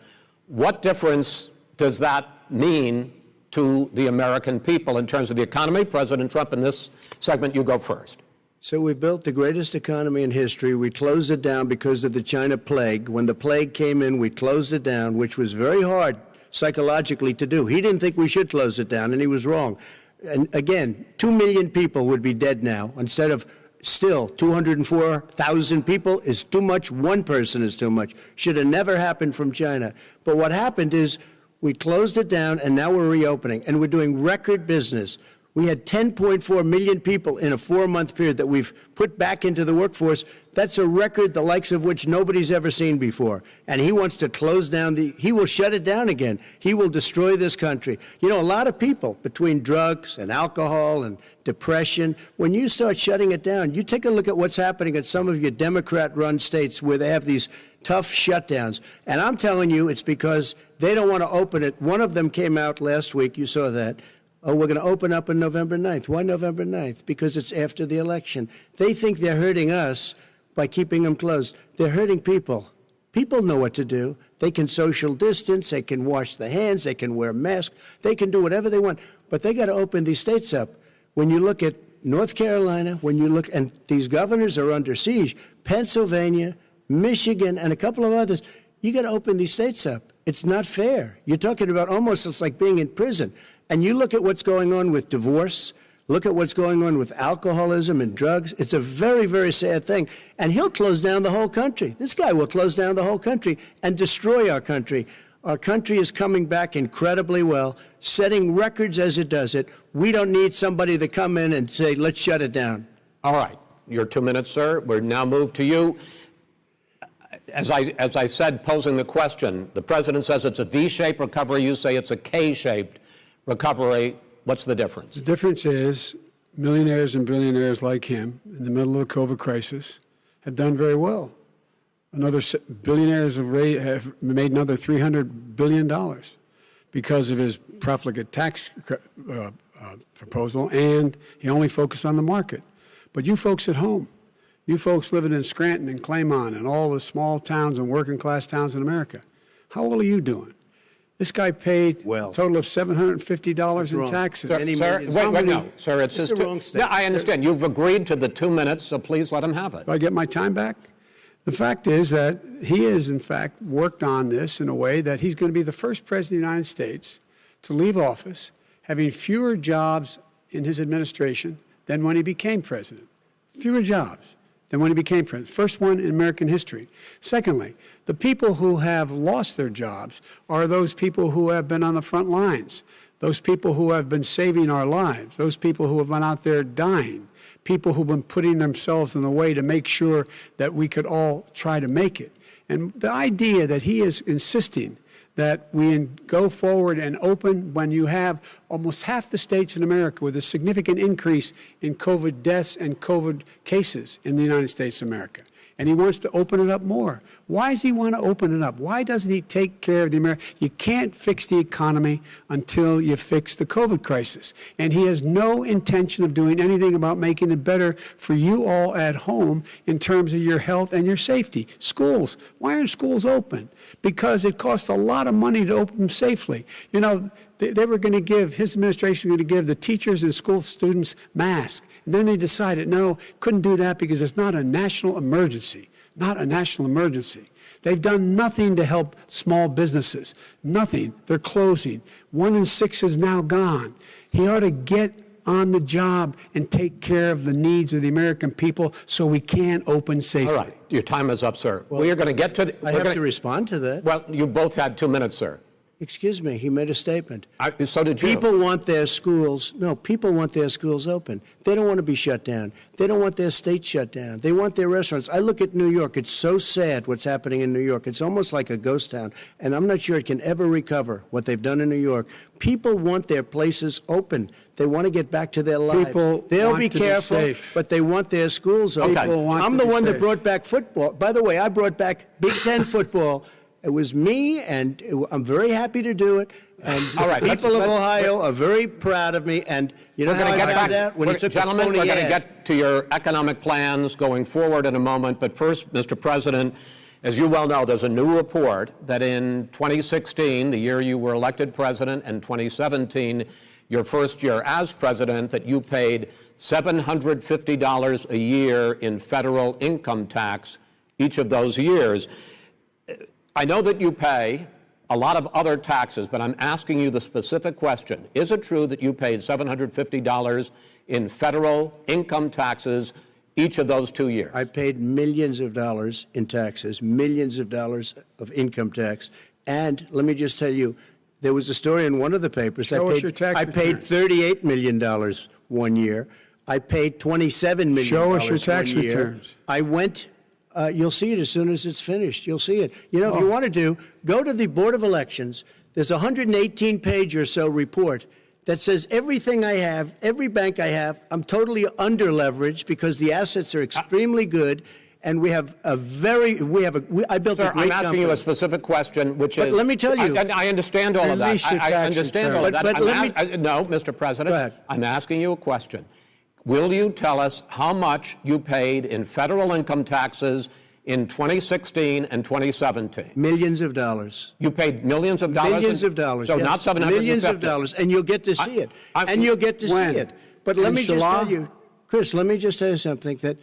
What difference does that mean to the American people in terms of the economy? President Trump, in this segment, you go first.
So we built the greatest economy in history. We closed it down because of the China plague. When the plague came in, we closed it down, which was very hard psychologically to do. He didn't think we should close it down, and he was wrong. And again, 2 million people would be dead now instead of still 204,000 people is too much. One person is too much. Should have never happened from China. But what happened is we closed it down, and now we're reopening, and we're doing record business. We had 10.4 million people in a 4-month period that we've put back into the workforce. That's a record the likes of which nobody's ever seen before. And he wants to close down he will shut it down again. He will destroy this country. You know, a lot of people, between drugs and alcohol and depression, when you start shutting it down, you take a look at what's happening at some of your Democrat-run states where they have these tough shutdowns. And I'm telling you, it's because they don't want to open it. One of them came out last week. You saw that. Oh, we're going to open up on November 9th. Why November 9th? Because it's after the election. They think they're hurting us by keeping them closed. They're hurting people. People know what to do. They can social distance. They can wash their hands. They can wear masks. They can do whatever they want. But they got to open these states up. When you look at North Carolina, when you look, and these governors are under siege, Pennsylvania, Michigan, and a couple of others, you got to open these states up. It's not fair. You're talking about almost it's like being in prison. And you look at what's going on with divorce, look at what's going on with alcoholism and drugs. It's a very, very sad thing. And he'll close down the whole country. This guy will close down the whole country and destroy our country. Our country is coming back incredibly well, setting records as it does it. We don't need somebody to come in and say, let's shut it down.
All right. Your 2 minutes, sir. We're now moved to you. As I said, posing the question, the president says it's a V-shaped recovery. You say it's a K-shaped recovery. What's the difference?
The difference is millionaires and billionaires like him in the middle of the COVID crisis have done very well. Billionaires have made another $300 billion because of his profligate tax proposal, and he only focused on the market. But you folks at home, you folks living in Scranton and Claymont and all the small towns and working class towns in America, how well are you doing? This guy paid a total of $750 in taxes.
Sir, it's just the wrong statement. Yeah, I understand. You've agreed to the 2 minutes, so please let him have it.
Do I get my time back? The fact is that he has, in fact, worked on this in a way that he's going to be the first president of the United States to leave office having fewer jobs in his administration than when he became president. Fewer jobs than when he became president. First one in American history. Secondly, the people who have lost their jobs are those people who have been on the front lines, those people who have been saving our lives, those people who have been out there dying, people who've been putting themselves in the way to make sure that we could all try to make it. And the idea that he is insisting that we go forward and open when you have almost half the states in America with a significant increase in COVID deaths and COVID cases in the United States of America. And he wants to open it up more. Why does he want to open it up? Why doesn't he take care of the American? You can't fix the economy until you fix the COVID crisis. And he has no intention of doing anything about making it better for you all at home in terms of your health and your safety. Schools. Why aren't schools open? Because it costs a lot of money to open them safely. You know, they were going to give, his administration was going to give the teachers and school students masks. And then they decided, no, couldn't do that because it's not a national emergency. Not a national emergency. They've done nothing to help small businesses. Nothing. They're closing. 1 in 6 is now gone. He ought to get on the job and take care of the needs of the American people so we can open safely.
All right. Your time is up, sir. Well, we are going to get to...
I have to respond to that.
Well, you both had 2 minutes, sir.
Excuse me, he made a statement.
So did you.
People want their schools open. They don't want to be shut down. They don't want their state shut down. They want their restaurants. I look at New York. It's so sad what's happening in New York. It's almost like a ghost town. And I'm not sure it can ever recover what they've done in New York. People want their places open. They want to get back to their lives. They'll be careful, but they want their schools open. I'm the one that brought back football. By the way, I brought back Big Ten football. It was me, and I'm very happy to do it. And the people of Ohio are very proud of me. And you know how I found out? When you took the phony ad.
Gentlemen, we're going to get to your economic plans going forward in a moment. But first, Mr. President, as you well know, there's a new report that in 2016, the year you were elected president, and 2017, your first year as president, that you paid $750 a year in federal income tax each of those years. I know that you pay a lot of other taxes, but I'm asking you the specific question. Is it true that you paid $750 in federal income taxes each of those 2 years?
I paid millions of dollars in taxes, millions of dollars of income tax. And let me just tell you, there was a story in one of the papers. I paid $38 million 1 year. I paid $27 million.
Show us your tax returns.
I went... you'll see it as soon as it's finished. You'll see it. You know, if you want to go to the Board of Elections. There's a 118-page or so report that says everything I have, every bank I have, I'm totally under-leveraged because the assets are extremely good, and we have a very, I built a great company.
I'm asking you a specific question, which is...
But let me tell you...
I understand all of that. I understand all of that. No, Mr. President,
go ahead.
I'm asking you a question. Will you tell us how much you paid in federal income taxes in 2016 and 2017?
Millions of dollars.
You paid millions of dollars?
Millions of dollars,
So
yes.
not $750.
Millions of dollars, and you'll get to see it. And you'll get to see it. But let me just tell you, Chris, let me just tell you something, that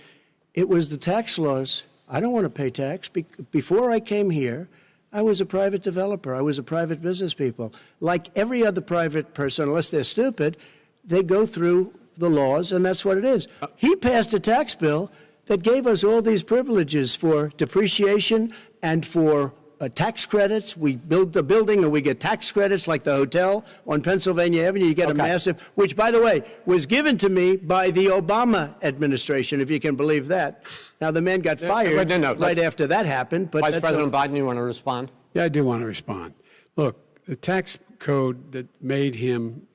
it was the tax laws. I don't want to pay tax. Before I came here, I was a private developer. I was a private business people. Like every other private person, unless they're stupid, they go through the laws, and that's what it is. He passed a tax bill that gave us all these privileges for depreciation and for tax credits. We build a building and we get tax credits, like the hotel on Pennsylvania Avenue. You get a massive, which, by the way, was given to me by the Obama administration, if you can believe that. Now, the man got fired right after that happened. But
Vice President Biden, you want to respond?
Yeah, I do want to respond. Look, the tax code that made him,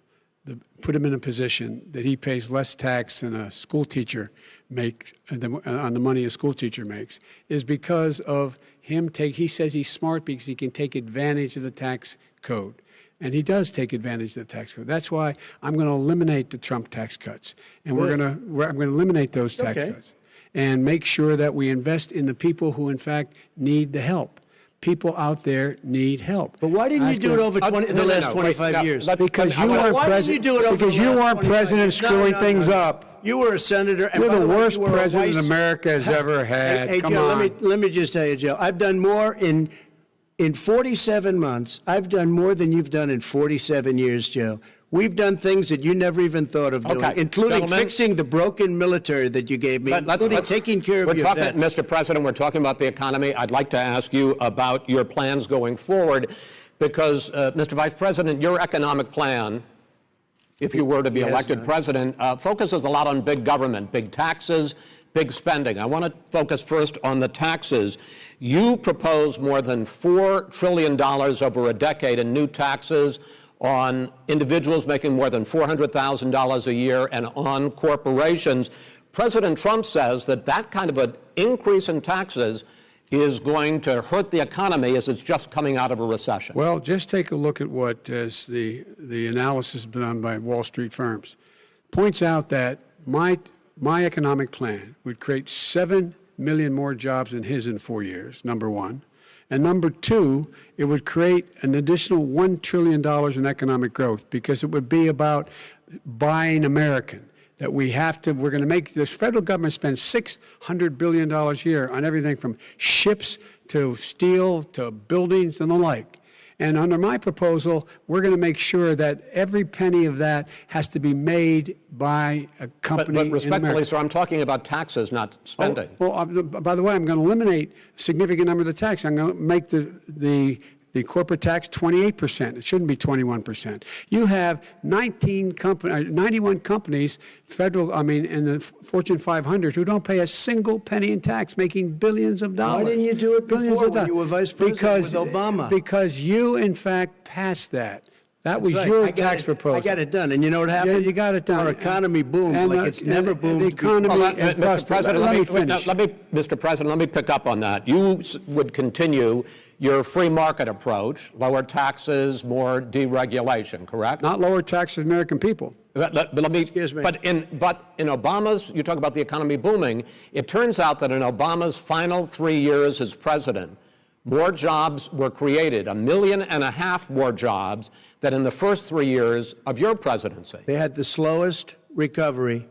put him in a position that he pays less tax than a school teacher makes, on the money a school teacher makes, is because of him he says he's smart because he can take advantage of the tax code. And he does take advantage of the tax code. That's why I'm going to eliminate the Trump tax cuts. And I'm going to eliminate those tax cuts and make sure that we invest in the people who, in fact, need the help. People out there need help.
But why didn't you do it over the last 25 years?
Because you weren't president. Because you weren't president screwing things up.
You were a senator. And
you're the worst president America has ever had.
Hey,
Come
Joe,
on.
let me just tell you, Joe. I've done more in 47 months. I've done more than you've done in 47 years, Joe. We've done things that you never even thought of doing, including fixing the broken military that you gave me, including taking care of your vets.
Mr. President, we're talking about the economy. I'd like to ask you about your plans going forward because, Mr. Vice President, your economic plan, if you were to be elected president, focuses a lot on big government, big taxes, big spending. I want to focus first on the taxes. You propose more than $4 trillion over a decade in new taxes on individuals making more than $400,000 a year and on corporations. President Trump says that that kind of an increase in taxes is going to hurt the economy as it's just coming out of a recession.
Well, just take a look at what is the analysis done by Wall Street firms. Points out that my economic plan would create 7 million more jobs than his in 4 years, number one. And number two, it would create an additional $1 trillion in economic growth because it would be about buying American. That we're going to make, the federal government spend $600 billion a year on everything from ships to steel to buildings and the like. And under my proposal, we're going to make sure that every penny of that has to be made by a company.
But respectfully, sir, I'm talking about taxes, not spending.
By the way, I'm going to eliminate a significant number of the tax. I'm going to make the corporate tax 28%. It shouldn't be 21%. You have 91 companies, in the Fortune 500 who don't pay a single penny in tax, making billions of dollars.
Why didn't you do it before when you were vice president with Obama?
Because you, in fact, passed that. That was your tax proposal.
I got it done. And you know what happened?
Yeah, you got it done.
Our economy boomed like it's never boomed.
The economy is busted. Let me finish.
Mr. President, let me pick up on that. You would continue your free market approach, lower taxes, more deregulation, correct?
Not lower taxes for American people.
Excuse me.
But in Obama's, you talk about the economy booming, it turns out that in Obama's final 3 years as president, more jobs were created, 1.5 million more jobs than in the first 3 years of your presidency.
They had the slowest recovery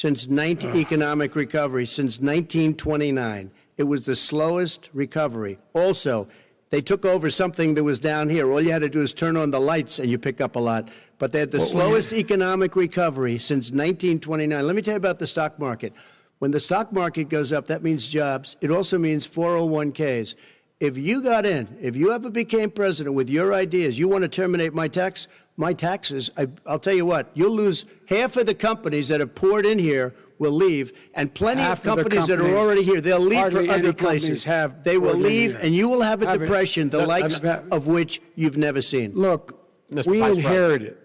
economic recovery since 1929. It was the slowest recovery. Also, they took over something that was down here. All you had to do is turn on the lights and you pick up a lot. But they had the slowest economic recovery since 1929. Let me tell you about the stock market. When the stock market goes up, that means jobs. It also means 401ks. If you got in, if you ever became president with your ideas, you want to terminate my taxes, I'll tell you what, you'll lose half of the companies that have poured in here will leave, and plenty of companies that are already here, they'll leave for other places. They will leave, and you will have a depression, the likes of which you've never seen.
Look, we inherited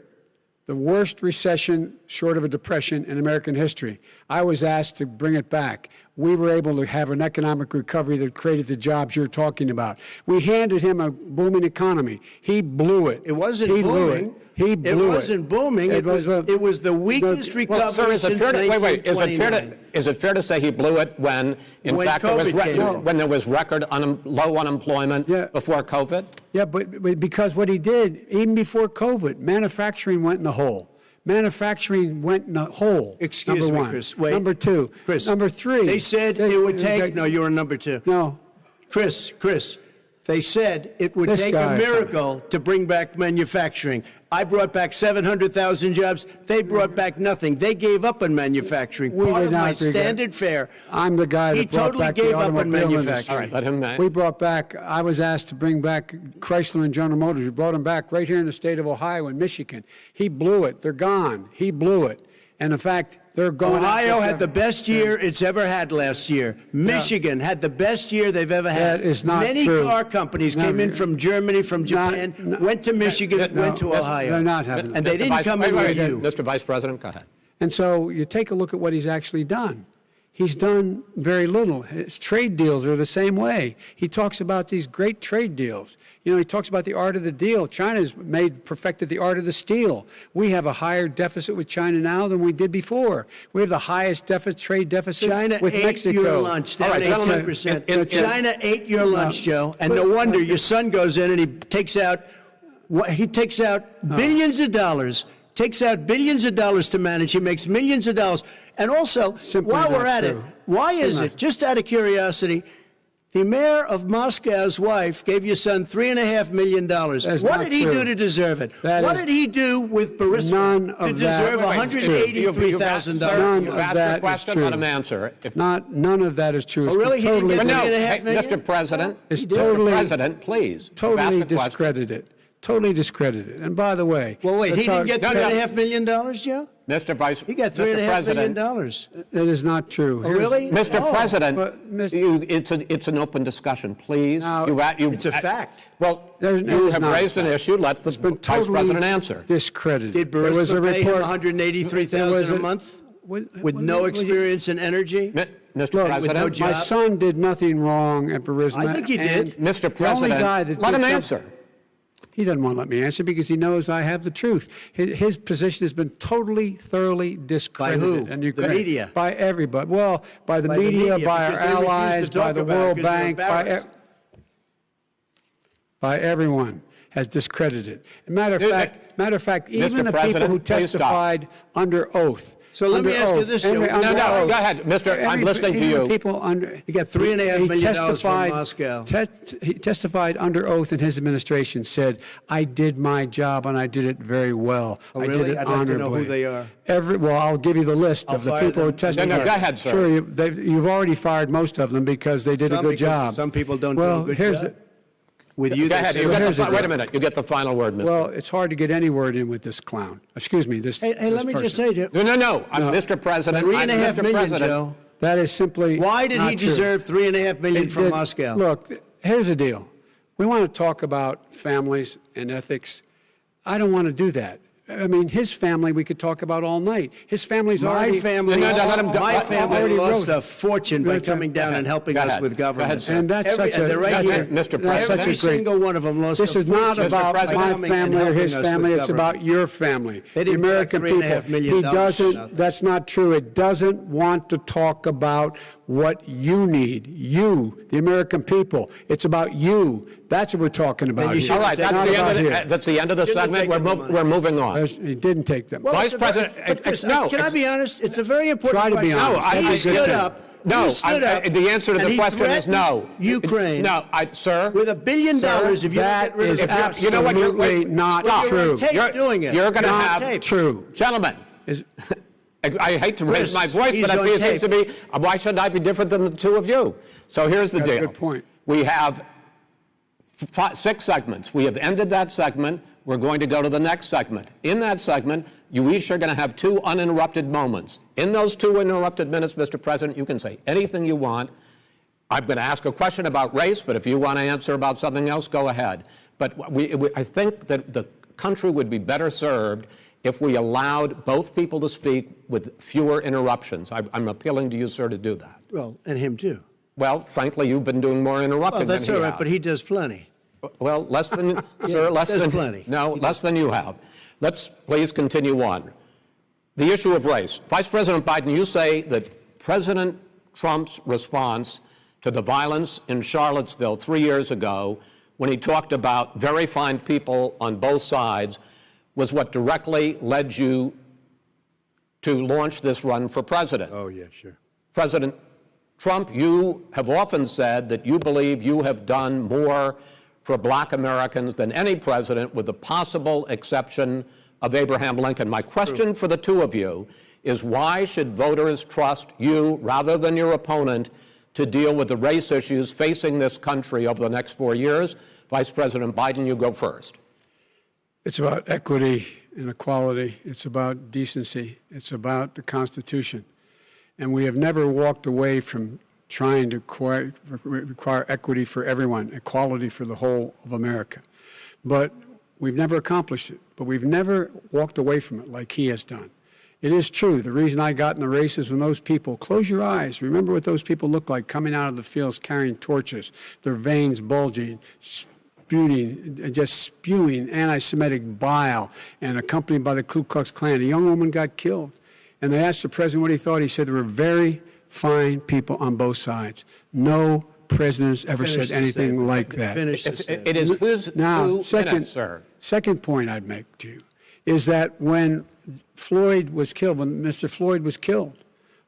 the worst recession short of a depression in American history. I was asked to bring it back. We were able to have an economic recovery that created the jobs you're talking about. We handed him a booming economy. He blew it.
It wasn't booming.
He blew it.
It wasn't booming. It was the weakest recovery since 1929.
Is it fair to say he blew it when there was record low unemployment before COVID?
Yeah, but because what he did, even before COVID, manufacturing went in the hole. Manufacturing went in a hole.
Excuse
number
me,
one.
Chris. Wait.
Number two.
Chris.
Number three.
They said it would take. No, you're on number two.
No.
Chris. They said it would
This
take
guy,
a miracle to bring back manufacturing. I brought back 700,000 jobs. They brought back nothing. They gave up on manufacturing. Part of my standard fare.
I'm the guy that brought
totally
back
gave
the
up on
automobile industry.
manufacturing.
All right, let him.
We brought back, I was asked to bring back Chrysler and General Motors. We brought them back right here in the state of Ohio and Michigan. He blew it. They're gone. He blew it. And in fact, they're going.
Ohio had the best year it's ever had last year. Michigan had the best year they've ever had.
That is not
Many
true.
car companies came in from Germany, from Japan, went to Michigan, went to Ohio.
They're not having
And they didn't come in with you.
Mr. Vice President, go ahead.
And so you take a look at what he's actually done. He's done very little. His trade deals are the same way. He talks about these great trade deals. You know, he talks about the art of the deal. China's perfected the art of the steal. We have a higher deficit with China now than we did before. We have the highest trade deficit
China
with
ate
Mexico.
your lunch. Down 18%. China ate your lunch, Joe. And no wonder your son goes in and he takes out billions of dollars. Takes out billions of dollars to manage. He makes millions of dollars. And also, while we're at it, why is it, just out of curiosity, the mayor of Moscow's wife gave your son $3.5 million. What did he do to deserve it? What did he do with Burisma to deserve $183,000?
You've asked your question, let him answer.
None of that is true.
Oh, really? He didn't get
No,
$3.5 million?
Mr. President,
Mr.
President, please.
Totally discredited. Totally discredited. And by the way,
well, wait, he didn't get $3.5 million, Joe?
Mr. Vice,
he got $3.5 million.
That is not true.
Oh, really?
Mr. President,
but
it's an open discussion, please.
It's a fact.
Well, you have raised an issue. Let the Vice President answer.
Discredited.
Did Burisma pay him $183,000 a month with no experience in energy?
Mr. President,
my son did nothing wrong at Burisma.
I think he did.
Mr. President, let him answer.
He doesn't want to let me answer because he knows I have the truth. His position has been totally, thoroughly discredited.
By who?
And
the media?
By everybody. Well, by the media, by our allies, by the World Bank, by everyone has discredited. Matter of fact, even the people who testified under oath.
So let me ask you this.
No, go ahead, Mr. I'm listening to you.
He got $3.5 million from Moscow.
He testified under oath in his administration, said, I did my job and I did it very well.
Oh,
I
really?
did it
I'd
honorably.
like to know who they are.
Well, I'll give you the list of the people who testified.
No, go ahead, sir.
Sure, you've already fired most of them because they did a good job.
Some people don't do a good job. With you,
go ahead. Wait a minute. You get the final word, Mr.
Well, it's hard to get any word in with this clown. Excuse me.
Hey, let me just say, Joe.
No. Mr. President.
$3.5 million, Joe.
That is simply
Why did he deserve $3.5 million from Moscow?
Look, here's the deal. We want to talk about families and ethics. I don't want to do that. I mean, his family we could talk about all night. His family's already...
My family lost a fortune by coming down and helping us with government.
And that's such a...
Mr. President.
Every single one of them lost a fortune.
This is not about my family or his family. It's about your family, the American people. He doesn't... That's not true. It doesn't want to talk about what you need. You, the American people. It's about you. That's what we're talking about here.
All right, that's the end of the segment. We're moving on.
He didn't take them.
Well,
Vice President,
no. Can I be honest? It's a very important question.
Try to be honest.
He stood up.
No, the answer to the question is no.
Ukraine.
No, sir.
With $1 billion, if you
that is absolutely not true.
You're doing it.
You're going to have
true.
Gentlemen. I hate to raise my voice, but it seems to be, why should I be different than the two of you? So here's the deal.
Good point.
We have 6 segments. We have ended that segment. We're going to go to the next segment. In that segment, you each are going to have 2 uninterrupted moments. In those 2 uninterrupted minutes, Mr. President, you can say anything you want. I'm going to ask a question about race, but if you want to answer about something else, go ahead. But I think that the country would be better served if we allowed both people to speak with fewer interruptions. I'm appealing to you, sir, to do that.
Well, and him too.
Well, frankly, you've been doing more interrupting than he has.
Well, that's all right, but he does plenty.
Well, less than, sir, less than
plenty.
No, less than you have. Let's please continue on. The issue of race. Vice President Biden, you say that President Trump's response to the violence in Charlottesville 3 years ago, when he talked about very fine people on both sides, was what directly led you to launch this run for president.
Oh, yeah, sure.
President Trump, you have often said that you believe you have done more for black Americans than any president, with the possible exception of Abraham Lincoln. My question for the two of you is, why should voters trust you rather than your opponent to deal with the race issues facing this country over the next 4 years? Vice President Biden, you go first.
It's about equity and equality. It's about decency. It's about the Constitution. And we have never walked away from trying to require equity for everyone, equality for the whole of America. But we've never accomplished it. But we've never walked away from it like he has done. It is true. The reason I got in the race is when those people, close your eyes, remember what those people looked like coming out of the fields carrying torches, their veins bulging, just spewing anti-Semitic bile, and accompanied by the Ku Klux Klan. A young woman got killed. And they asked the president what he thought. He said there were very fine people on both sides. No president has ever said anything like that.
It is whose
now,
2 minutes, sir.
Second point I'd make to you is that when Floyd was killed, when Mr. Floyd was killed,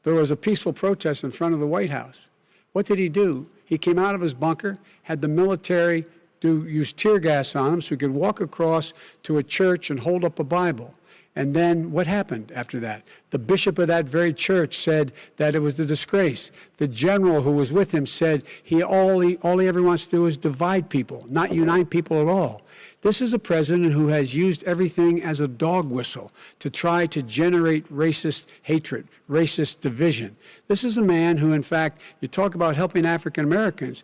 there was a peaceful protest in front of the White House. What did he do? He came out of his bunker, had the military use tear gas on him so he could walk across to a church and hold up a Bible. And then what happened after that? The bishop of that very church said that it was a disgrace. The general who was with him said all he ever wants to do is divide people, not unite people at all. This is a president who has used everything as a dog whistle to try to generate racist hatred, racist division. This is a man who, in fact, you talk about helping African Americans.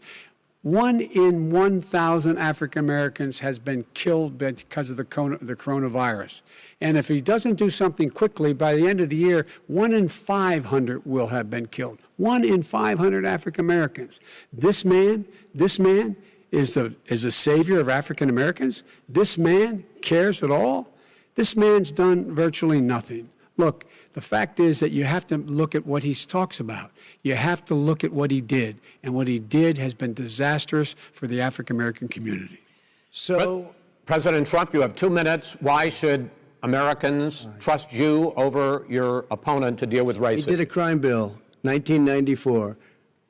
1 in 1,000 African Americans has been killed because of the coronavirus. And if he doesn't do something quickly, by the end of the year, 1 in 500 will have been killed. 1 in 500 African Americans. This man is a savior of African Americans. This man cares at all. This man's done virtually nothing. Look, the fact is that you have to look at what he talks about. You have to look at what he did. And what he did has been disastrous for the African-American community.
So,
President Trump, you have 2 minutes. Why should Americans trust you over your opponent to deal with racism?
he did a crime bill, 1994,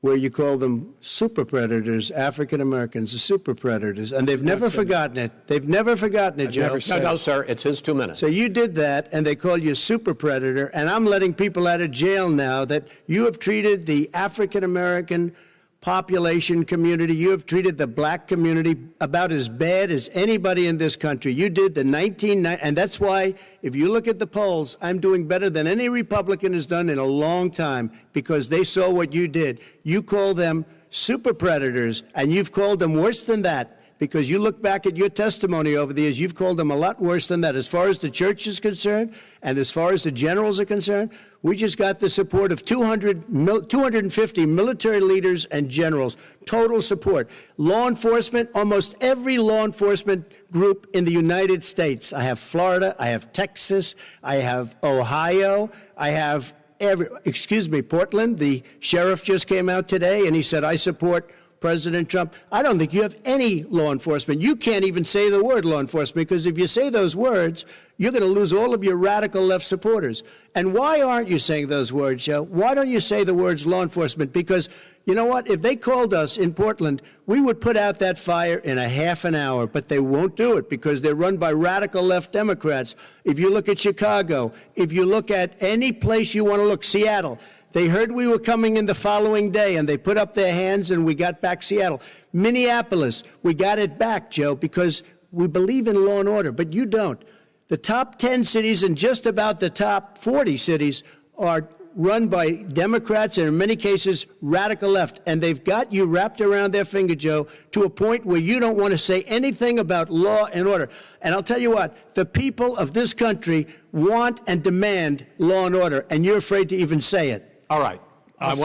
where you call them super predators, African Americans, the super predators, and they've never forgotten it. They've never forgotten it, Joe.
No, sir, it's his 2 minutes.
So you did that, and they call you a super predator, and I'm letting people out of jail now that you have treated the African American population community, you have treated the black community about as bad as anybody in this country. You did the 1990, and that's why, if you look at the polls, I'm doing better than any Republican has done in a long time, because they saw what you did. You call them super predators, and you've called them worse than that, because you look back at your testimony over the years, you've called them a lot worse than that. As far as the church is concerned, and as far as the generals are concerned, we just got the support of 250 military leaders and generals, total support. Law enforcement, almost every law enforcement group in the United States. I have Florida, I have Texas, I have Ohio, I have Portland. The sheriff just came out today and he said, I support President Trump. I don't think you have any law enforcement. You can't even say the word law enforcement, because if you say those words, you're going to lose all of your radical left supporters. And why aren't you saying those words, Joe? Why don't you say the words law enforcement? Because you know what? If they called us in Portland, we would put out that fire in a half an hour, but they won't do it because they're run by radical left Democrats. If you look at Chicago, if you look at any place you want to look, Seattle, they heard we were coming in the following day, and they put up their hands, and we got back Seattle. Minneapolis, we got it back, Joe, because we believe in law and order, but you don't. The top 10 cities and just about the top 40 cities are run by Democrats and, in many cases, radical left. And they've got you wrapped around their finger, Joe, to a point where you don't want to say anything about law and order. And I'll tell you what, the people of this country want and demand law and order, and you're afraid to even say it.
All right. I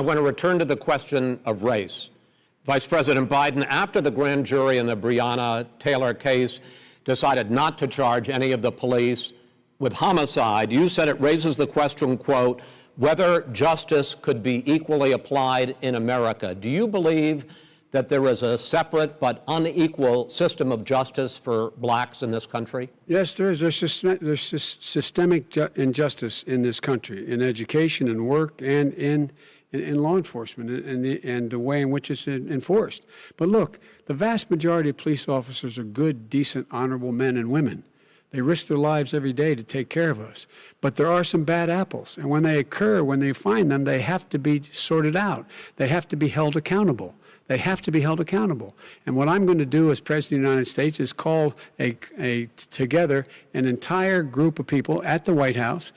want to return to the question of race. Vice President Biden, after the grand jury in the Breonna Taylor case decided not to charge any of the police with homicide, you said it raises the question, quote, whether justice could be equally applied in America. Do you believe that there is a separate but unequal system of justice for blacks in this country?
Yes, there is. There's systemic injustice in this country, in education and work and in law enforcement and the way in which it's enforced. But look, the vast majority of police officers are good, decent, honorable men and women. They risk their lives every day to take care of us. But there are some bad apples. And when they occur, when they find them, they have to be sorted out. They have to be held accountable. They have to be held accountable. And what I'm going to do as President of the United States is call together an entire group of people at the White House,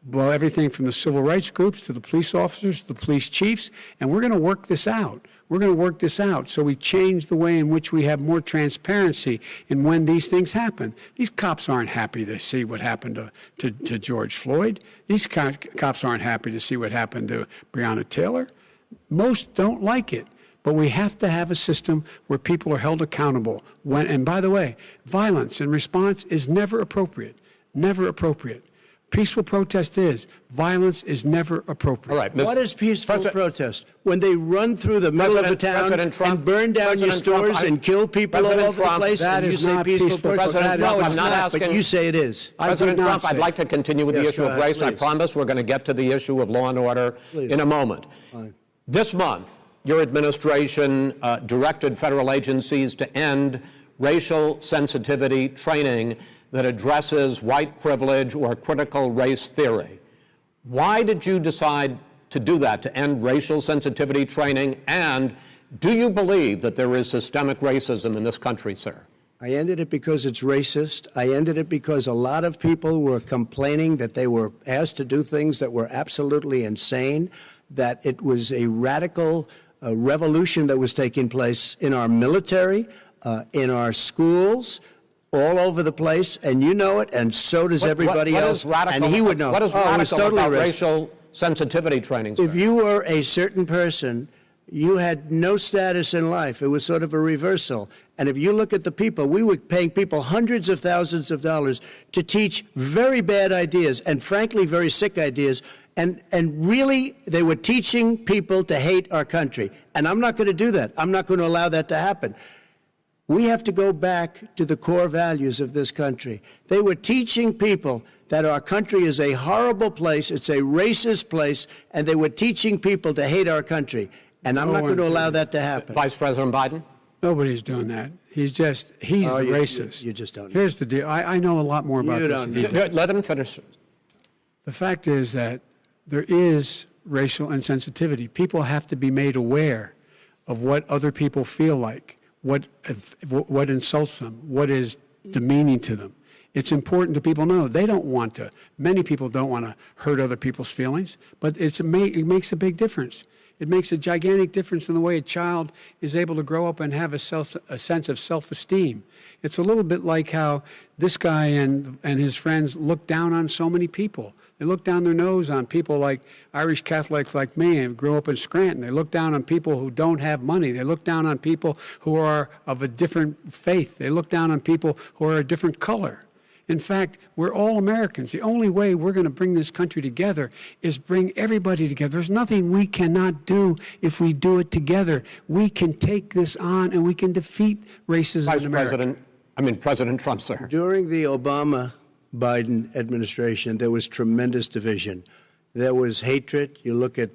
well, everything from the civil rights groups to the police officers, to the police chiefs, and we're going to work this out. We're going to work this out so we change the way in which we have more transparency in when these things happen. These cops aren't happy to see what happened to George Floyd. These cops aren't happy to see what happened to Breonna Taylor. Most don't like it. But we have to have a system where people are held accountable. And by the way, violence in response is never appropriate. Never appropriate. Peaceful protest is. Violence is never appropriate.
All right.
What is peaceful protest? When they run through the middle of the town and burn down your stores and kill people all over the place, and you say peaceful protest? No, it's not, but you say it is.
President Trump, I'd like to continue with the issue of race. I promise we're going to get to the issue of law and order in a moment. This month, your administration directed federal agencies to end racial sensitivity training that addresses white privilege or critical race theory. Why did you decide to do that, to end racial sensitivity training? And do you believe that there is systemic racism in this country, sir?
I ended it because it's racist. I ended it because a lot of people were complaining that they were asked to do things that were absolutely insane, that it was a radical revolution that was taking place in our military, in our schools, all over the place, and you know it, and so does everybody else, and he would know.
What is radical
totally
about racial sensitivity training, sir?
If you were a certain person, you had no status in life. It was sort of a reversal. And if you look at the people, we were paying people hundreds of thousands of dollars to teach very bad ideas, and frankly, very sick ideas, and really, they were teaching people to hate our country. And I'm not going to do that. I'm not going to allow that to happen. We have to go back to the core values of this country. They were teaching people that our country is a horrible place, it's a racist place, and they were teaching people to hate our country. And I'm not going to allow that to happen.
Vice President Biden?
Nobody's doing that. He's the racist.
You just don't know.
Here's the deal. I know a lot more about this than he does.
Let him finish.
The fact is that there is racial insensitivity. People have to be made aware of what other people feel like, what insults them, what is demeaning to them. It's important to people know. They don't want to. Many people don't want to hurt other people's feelings, but it makes a big difference. It makes a gigantic difference in the way a child is able to grow up and have a sense of self-esteem. It's a little bit like how this guy and his friends look down on so many people. They look down their nose on people like Irish Catholics like me and grew up in Scranton. They look down on people who don't have money. They look down on people who are of a different faith. They look down on people who are a different color. In fact, we're all Americans. The only way we're going to bring this country together is bring everybody together. There's nothing we cannot do if we do it together. We can take this on and we can defeat racism in America.
President Trump, sir.
During the Obama-Biden administration, there was tremendous division. There was hatred. You look at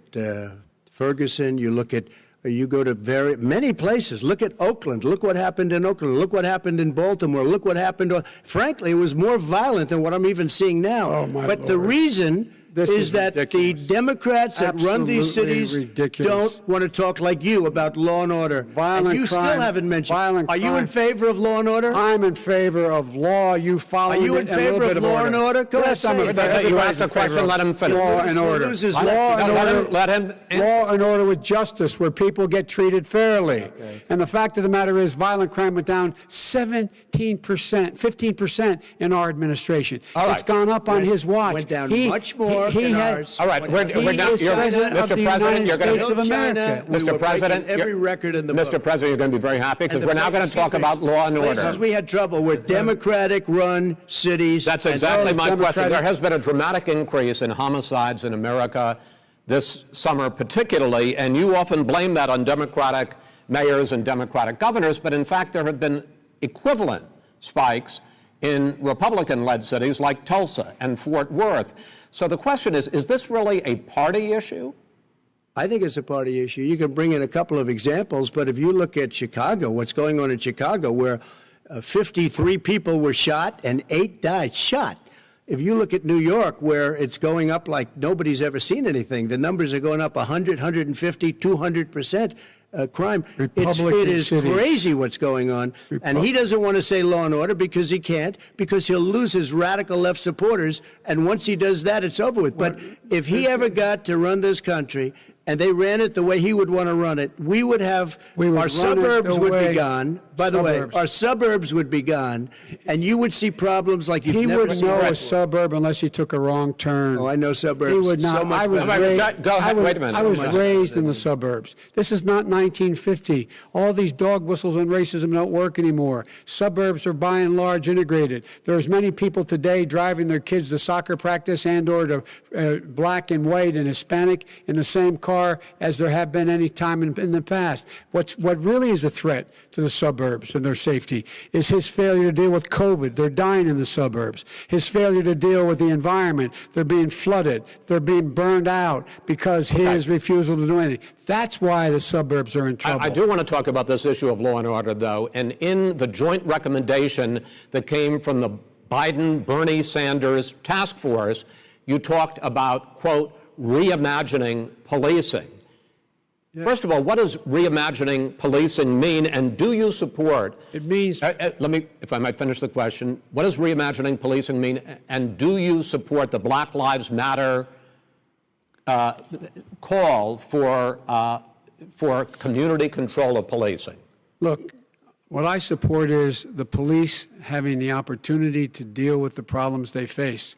Ferguson, you go to many places. Look at Oakland. Look what happened in Oakland. Look what happened in Baltimore. Look what happened. Frankly, it was more violent than what I'm even seeing now.
Oh, my
but
Lord.
The reason is that
ridiculous.
the Democrats that run these cities
ridiculous.
don't want to talk like you about law and order.
Violent
and you
crime,
still haven't mentioned.
Violent
Are you
crime.
in favor of law and order?
I'm in favor of law. You follow.
Are you in favor of law and order? Go
yes,
ahead.
I'm in favor.
You asked a question. Let him finish.
Law and order.
Let him.
Law and order with justice, where people get treated fairly. Okay. And the fact of the matter is, violent crime went down 17%, 15% in our administration.
All right.
It's gone up on his watch.
Went down much more than ours.
All right, we're down.
Mr. President, you're going to.
Mr. President,
every record in the
Mr.
book.
President, you're going to be very happy because we're now going to talk about law and order.
Places we had trouble were Democratic-run cities.
That's exactly my question. There has been a dramatic increase in homicides in America this summer particularly, and you often blame that on Democratic mayors and Democratic governors, but in fact there have been equivalent spikes in Republican-led cities like Tulsa and Fort Worth. So the question is this really a party issue?
I think it's a party issue. You can bring in a couple of examples, but if you look at Chicago, what's going on in Chicago, where 53 people were shot and 8 died, shot. If you look at New York, where it's going up like nobody's ever seen anything, the numbers are going up 100, 150, 200%. Crime. It is crazy what's going on. And he doesn't want to say law and order because he can't, because he'll lose his radical left supporters. And once he does that, it's over with. But if he ever got to run this country and they ran it the way he would want to run it, our suburbs would be gone. By the way, our suburbs would be gone, and you would see problems like you've never seen.
He wouldn't know a suburb unless he took a wrong turn.
Oh, I know suburbs.
He would not.
So much
I was raised in the suburbs. This is not 1950. All these dog whistles and racism don't work anymore. Suburbs are by and large integrated. There's many people today driving their kids to soccer practice and or to black and white and Hispanic in the same car as there have been any time in the past. What really is a threat to the suburbs and their safety is his failure to deal with COVID. They're dying in the suburbs. His failure to deal with the environment. They're being flooded. They're being burned out because his refusal to do anything. That's why the suburbs are in trouble.
I do want to talk about this issue of law and order, though. And in the joint recommendation that came from the Biden-Bernie Sanders task force, you talked about, quote, reimagining policing. Yeah. First of all, what does reimagining policing mean, and do you support?
It means.
Let me, if I might finish the question. What does reimagining policing mean, and do you support the Black Lives Matter call for community control of policing?
Look, what I support is the police having the opportunity to deal with the problems they face.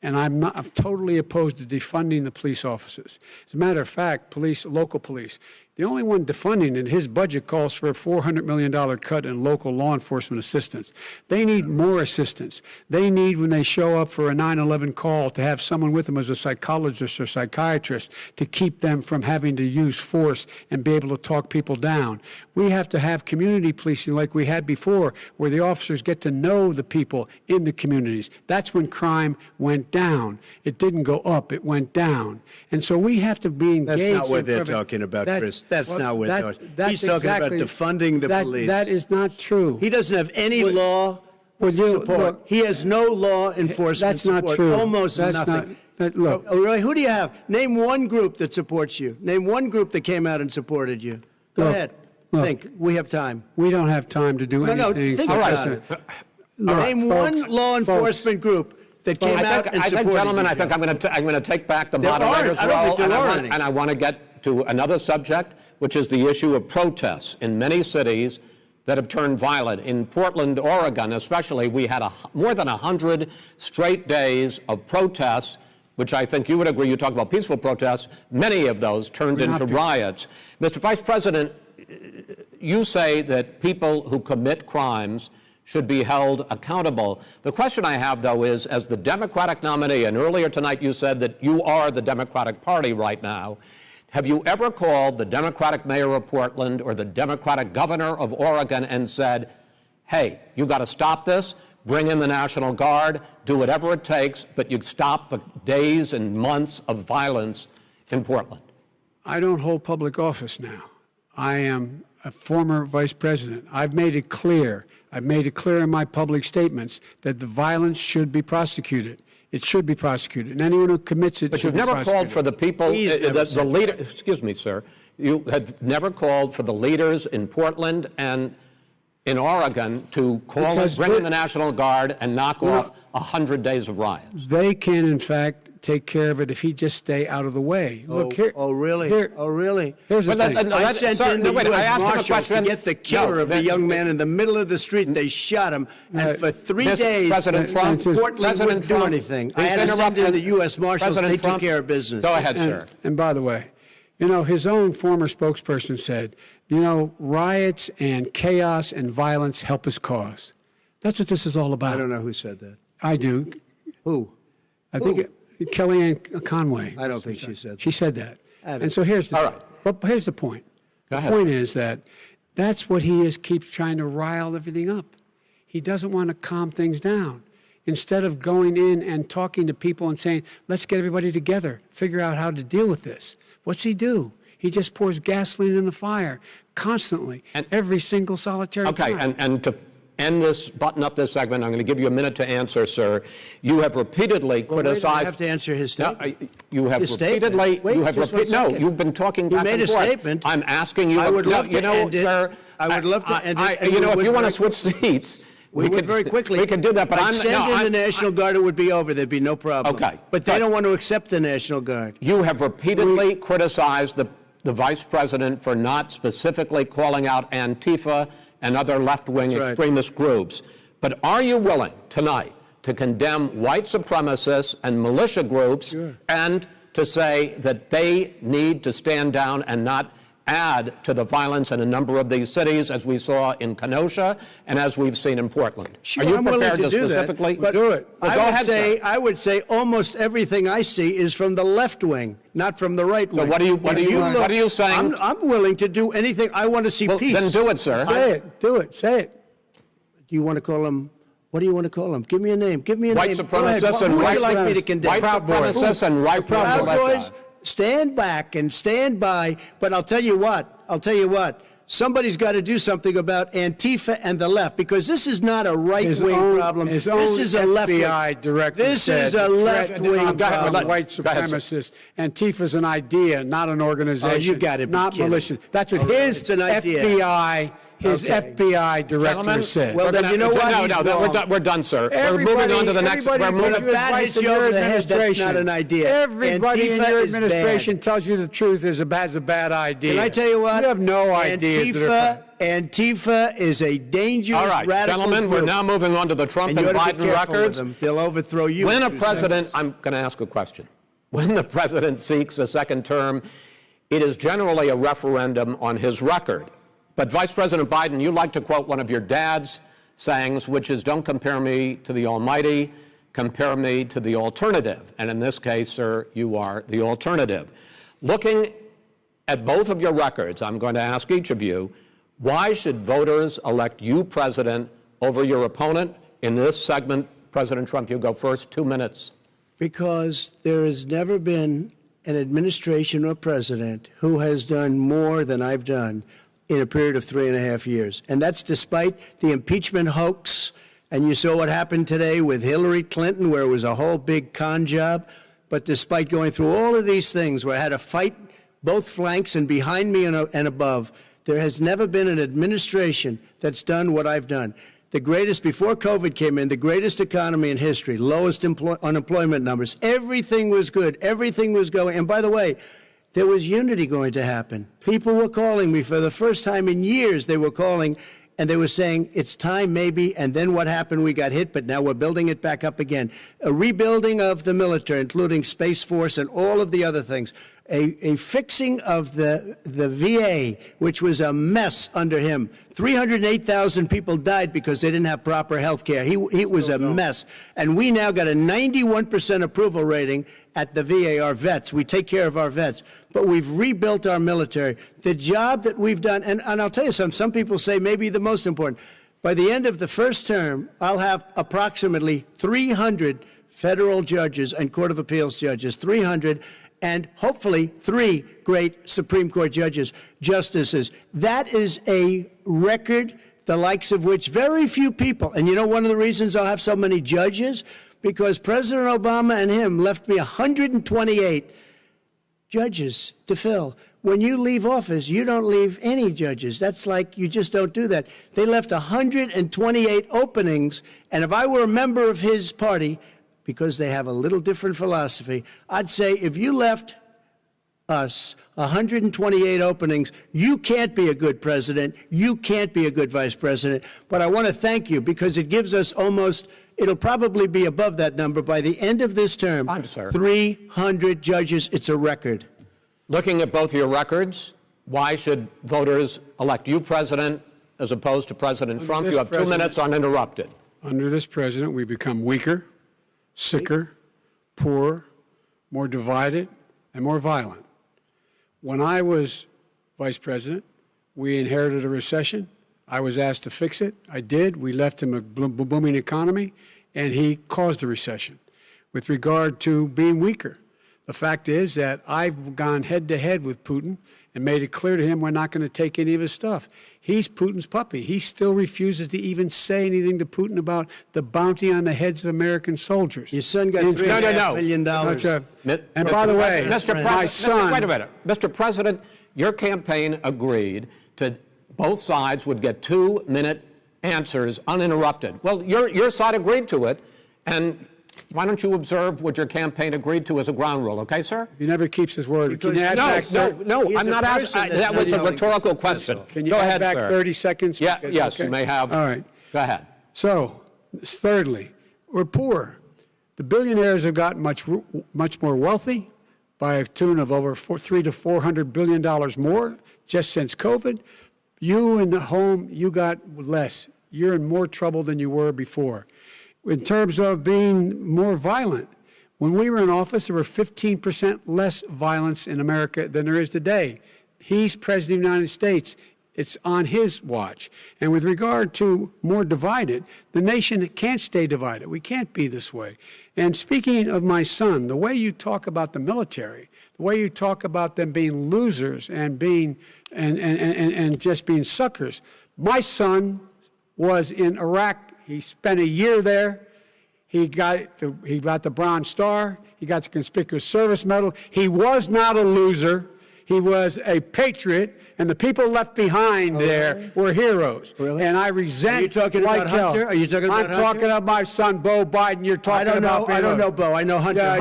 And I'm totally opposed to defunding the police officers. As a matter of fact, local police, the only one defunding in his budget calls for a $400 million cut in local law enforcement assistance. They need more assistance. They need, when they show up for a 9/11 call, to have someone with them as a psychologist or psychiatrist to keep them from having to use force and be able to talk people down. We have to have community policing like we had before, where the officers get to know the people in the communities. That's when crime went down. It didn't go up, it went down. And so we have to be engaged.
That's not what they're talking about, Chris. That's not what he's talking about, defunding the police.
That is not true.
He doesn't have any law support. Look, he has no law enforcement support.
That's not true.
Almost nothing.
Look.
Oh, really? Who do you have? Name one group that supports you. Name one group that came out and supported you. Go ahead. Think. We have time.
We don't have time to do anything.
No, think about it. Name one law enforcement group that came out and supported you.
Gentlemen, I think I'm going to take back the moderator's role, and I want to get to another subject, which is the issue of protests in many cities that have turned violent. In Portland, Oregon especially, we had more than 100 straight days of protests, which I think you would agree, you talk about peaceful protests, many of those turned into riots. Mr. Vice President, you say that people who commit crimes should be held accountable. The question I have, though, is, as the Democratic nominee, and earlier tonight you said that you are the Democratic Party right now, have you ever called the Democratic mayor of Portland or the Democratic governor of Oregon and said, hey, you got to stop this, bring in the National Guard, do whatever it takes, but you stop the days and months of violence in Portland?
I don't hold public office now. I am a former vice president. I've made it clear in my public statements that the violence should be prosecuted. It should be prosecuted, and anyone who commits it should be prosecuted. But you've never called for the people, the leader. Excuse me, sir. You have never called for the leaders in Portland and in Oregon to bring in the National Guard and knock off 100 days of riots. They can, in fact, take care of it if he just stay out of the way. Look here.
Oh, really?
Really? Here's the thing.
I sent in the U.S. Marshals to get the killer of the young man in the middle of the street, and they shot him. And for 3 days, Portland wouldn't do anything. I had to send in the U.S. Marshals, and they took care of business.
Go ahead, sir.
And by the way, you know, his own former spokesperson said, you know, riots and chaos and violence help his cause. That's what this is all about.
I don't know who said that.
I do.
Who?
I think Kellyanne Conway.
I don't think she said that.
She said that. And so here's the point.
Go ahead.
The point is that that's what he is, keeps trying to rile everything up. He doesn't want to calm things down. Instead of going in and talking to people and saying, let's get everybody together, figure out how to deal with this. What's he do? He just pours gasoline in the fire constantly, and every single solitary time.
Okay, and to end this, button up this segment, I'm going to give you a minute to answer, sir. You have repeatedly criticized.
I have to answer his statement.
No, you have
his
repeatedly.
Wait,
you have
just 1 second.
No, you've been talking back
You made
and
a
forth.
statement.
I'm asking you.
I would love to end it.
Sir.
I would love to end it.
You know, if you want to switch seats.
We would very quickly.
We could do that, but
I'd send in the National Guard, it would be over. There'd be no problem.
Okay.
But they don't want to accept the National Guard.
You have repeatedly criticized the Vice President for not specifically calling out Antifa and other left-wing extremist groups. But are you willing tonight to condemn white supremacists and militia groups and to say that they need to stand down and not add to the violence in a number of these cities, as we saw in Kenosha and as we've seen in Portland?
Sure,
are you
I'm
prepared
willing to do
specifically
that,
do it?
Well, go ahead, sir.
I would say almost everything I see is from the left wing, not from the right wing.
So what are you saying?
I'm willing to do anything. I want to see peace.
Then do it, sir.
Say it. Do it. Say it.
Do you want to call him? What do you want to call him? Give me a name. Give me a
White
name.
supremacists and
Who would
white
you like me to condemn?
White supremacists and right
Proud
militia.
Boys, stand back and stand by. But I'll tell you what. Somebody's got to do something about Antifa and the left, because this is not a right-wing problem. This is a left-wing.
FBI director
This is a left-wing problem.
White supremacists. Antifa's an idea, not an organization.
Oh, you got to be
not
kidding.
militia. That's what his FBI. FBI director
Gentlemen,
said.
Well, then you know what?
We're done, sir. We're moving on to the next. We're moving.
When a bat hits you over the head, that's not an idea.
Everybody in
Antifa
your
is
administration
bad.
tells you the truth has a bad idea.
Can I tell you what?
You have no ideas.
Antifa is a dangerous,
all right,
radical
gentlemen,
group.
we're now moving on to the Trump and
you ought to
Biden
be careful
records.
with them. They'll overthrow you.
When a president, I'm going to ask a question. When the president seeks a second term, it is generally a referendum on his record. But Vice President Biden, you like to quote one of your dad's sayings, which is, don't compare me to the almighty, compare me to the alternative. And in this case, sir, you are the alternative. Looking at both of your records, I'm going to ask each of you, why should voters elect you president over your opponent? In this segment, President Trump, you go first, 2 minutes.
Because there has never been an administration or president who has done more than I've done in a period of 3.5 years. And that's despite the impeachment hoax. And you saw what happened today with Hillary Clinton, where it was a whole big con job. But despite going through all of these things, where I had to fight both flanks and behind me and above, there has never been an administration that's done what I've done. The greatest, before COVID came in, the greatest economy in history, lowest unemployment numbers. Everything was good. Everything was going. And by the way, there was unity going to happen. People were calling me for the first time in years. They were calling and they were saying, it's time maybe. And then what happened? We got hit, but now we're building it back up again. A rebuilding of the military, including Space Force and all of the other things. A fixing of the VA, which was a mess under him. 308,000 people died because they didn't have proper health care. It was a mess. And we now got a 91% approval rating at the VA, our vets. We take care of our vets. But we've rebuilt our military. The job that we've done, and I'll tell you something, some people say maybe the most important. By the end of the first term, I'll have approximately 300 federal judges and Court of Appeals judges, 300, and hopefully 3 great Supreme Court justices. That is a record, the likes of which very few people, and you know one of the reasons I'll have so many judges? Because President Obama and him left me 128 judges to fill. When you leave office, you don't leave any judges. That's like, you just don't do that. They left 128 openings, and if I were a member of his party, because they have a little different philosophy, I'd say if you left us 128 openings, you can't be a good president, you can't be a good vice president. But I want to thank you, because it gives us almost, it'll probably be above that number by the end of this term. 300 judges. It's a record.
Looking at both your records, why should voters elect you president as opposed to President Trump? You have 2 minutes uninterrupted.
Under this president, we become weaker, sicker, poorer, more divided, and more violent. When I was vice president, We inherited a recession. I was asked to fix it. I did. We left him a booming economy, and he caused the recession. With regard to being weaker, the fact is that I've gone head-to-head with Putin and made it clear to him we're not going to take any of his stuff. He's Putin's puppy. He still refuses to even say anything to Putin about the bounty on the heads of American soldiers.
Your son got $3.5 million.
And by the way, my son...
Wait a minute. Mr. President, your campaign agreed to both sides would get 2-minute answers uninterrupted. Well, your side agreed to it, and why don't you observe what your campaign agreed to as a ground rule, okay, sir?
He never keeps his word.
No, I'm not asking. That was a rhetorical question.
Can you
go
add
ahead,
back
sir.
30 seconds?
Yeah, yes,
okay.
you may have.
All right.
Go ahead.
So, thirdly, we're poor. The billionaires have gotten much more wealthy by a tune of over $300 to $400 billion more just since COVID. You in the home, you got less. You're in more trouble than you were before. In terms of being more violent, when we were in office, there were 15% less violence in America than there is today. He's President of the United States. It's on his watch. And with regard to more divided, the nation can't stay divided. We can't be this way. And speaking of my son, the way you talk about the military, the way you talk about them being losers and being and just being suckers. My son was in Iraq. He spent a year there. He got the Bronze Star. He got the Conspicuous Service Medal. He was not a loser. He was a patriot, and the people left behind there were heroes.
Really?
And I resent.
Are you talking about Hunter? Are you talking about Hunter?
I'm talking about my son, Bo Biden. You're talking about.
I don't know Bo. I know Hunter.
Yeah,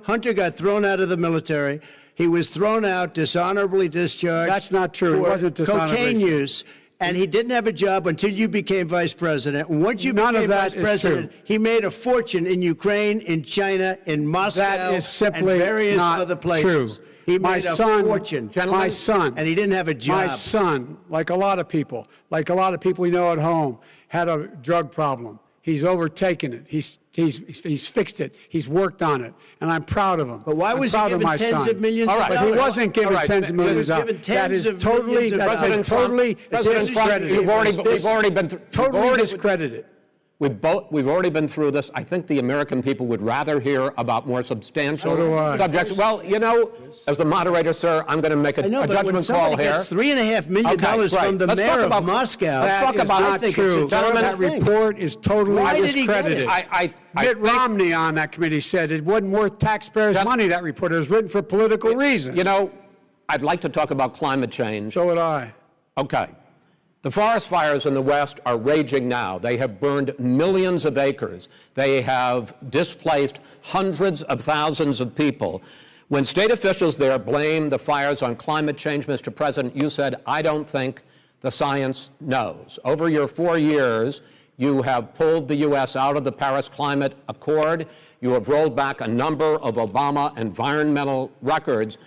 Hunter got thrown out of the military. He was thrown out, dishonorably discharged.
That's not true. It wasn't dishonorably.
Cocaine use. And he didn't have a job until you became vice president. And once you became vice president, he made a fortune in Ukraine, in China, in Moscow,
that is simply
and various
not
other places.
True.
He
my
made
son,
a fortune.
My son.
And he didn't have a job.
My son, like a lot of people we know at home, had a drug problem. He's overtaken it. He's fixed it. He's worked on it, and I'm proud of him.
But why was he given tens of millions of dollars?
But he wasn't given tens of millions of dollars. That is totally discredited.
We've already been
totally discredited.
We've already been through this. I think the American people would rather hear about more substantial subjects. Well, you know, as the moderator, sir, I'm going to make a judgment call here.
Gets $3.5 million from the mayor of Moscow.
Let's talk about it. True. That report is totally discredited. Mitt Romney on that committee said it wasn't worth taxpayers' money, that report. It was written for political reasons.
You know, I'd like to talk about climate change.
So would I.
Okay. The forest fires in the West are raging now. They have burned millions of acres. They have displaced hundreds of thousands of people. When state officials there blame the fires on climate change, Mr. President, you said, I don't think the science knows. Over your 4 years, you have pulled the U.S. out of the Paris Climate Accord. You have rolled back a number of Obama environmental records.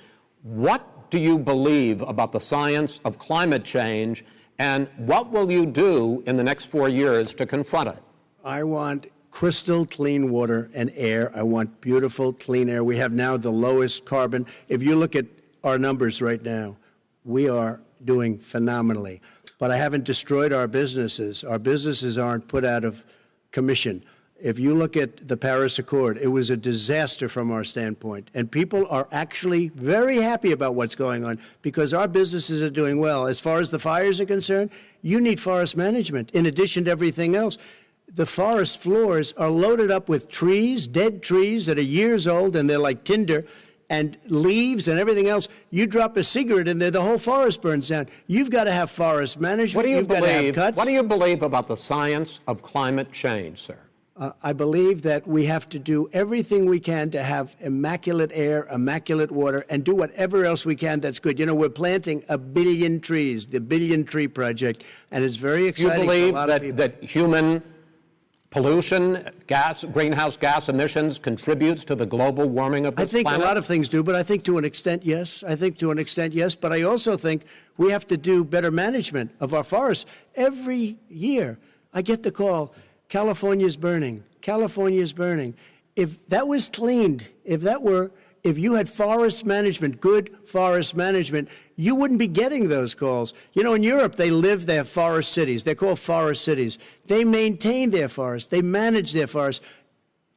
What do you believe about the science of climate change? And what will you do in the next 4 years to confront it?
I want crystal clean water and air. I want beautiful, clean air. We have now the lowest carbon. If you look at our numbers right now, we are doing phenomenally. But I haven't destroyed our businesses. Our businesses aren't put out of commission. If you look at the Paris Accord, it was a disaster from our standpoint. And people are actually very happy about what's going on because our businesses are doing well. As far as the fires are concerned, you need forest management in addition to everything else. The forest floors are loaded up with trees, dead trees that are years old, and they're like tinder, and leaves and everything else. You drop a cigarette in there, the whole forest burns down. You've got to have forest management. You've got to have cuts.
What do you believe about the science of climate change, sir?
I believe that we have to do everything we can to have immaculate air, immaculate water, and do whatever else we can that's good. You know, we're planting 1 billion trees, the Billion Tree Project, and it's very exciting.
You believe
for a lot of people.
that human pollution, greenhouse gas emissions contributes to the global warming of this planet?
I think a lot of things do, but I think to an extent, yes. But I also think we have to do better management of our forests. Every year, I get the call, California's burning. California's burning. If that was cleaned, if if you had forest management, good forest management, you wouldn't be getting those calls. You know, in Europe, they have forest cities. They're called forest cities. They maintain their forests. They manage their forests.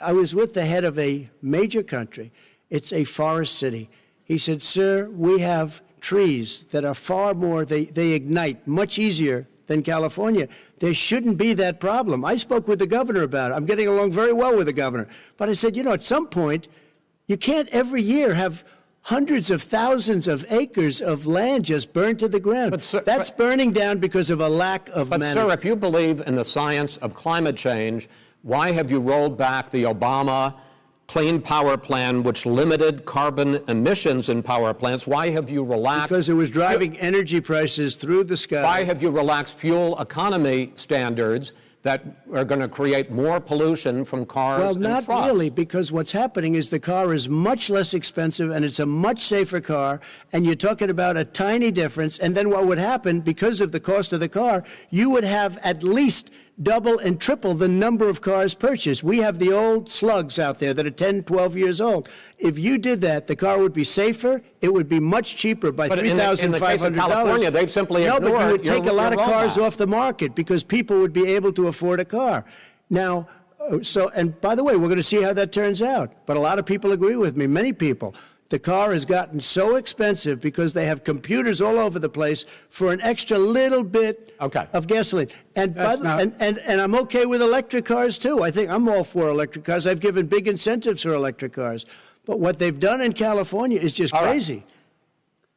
I was with the head of a major country. It's a forest city. He said, sir, we have trees that are far more, they ignite much easier than California. There shouldn't be that problem. I spoke with the governor about it. I'm getting along very well with the governor. But I said, you know, at some point, you can't every year have hundreds of thousands of acres of land just burned to the ground.
But, sir,
that's burning down because of a lack of management.
But, sir, if you believe in the science of climate change, why have you rolled back the Obama Clean Power Plan, which limited carbon emissions in power plants? Why have you relaxed?
Because it was driving energy prices through the sky.
Why have you relaxed fuel economy standards that are going to create more pollution from cars and trucks?
Well, not really, because what's happening is the car is much less expensive and it's a much safer car, and you're talking about a tiny difference. And then what would happen, because of the cost of the car, you would have at least double and triple the number of cars purchased. We have the old slugs out there that are 10, 12 years old. If you did that, the car would be safer. It would be much cheaper by $3,500.
In the case of California, they've simply ignored.
No, but you would take a lot of cars off the market because people would be able to afford a car. Now, and by the way, we're going to see how that turns out. But a lot of people agree with me, many people. The car has gotten so expensive because they have computers all over the place for an extra little bit of gasoline. And I'm okay with electric cars, too. I think I'm all for electric cars. I've given big incentives for electric cars. But what they've done in California is just crazy.
Right.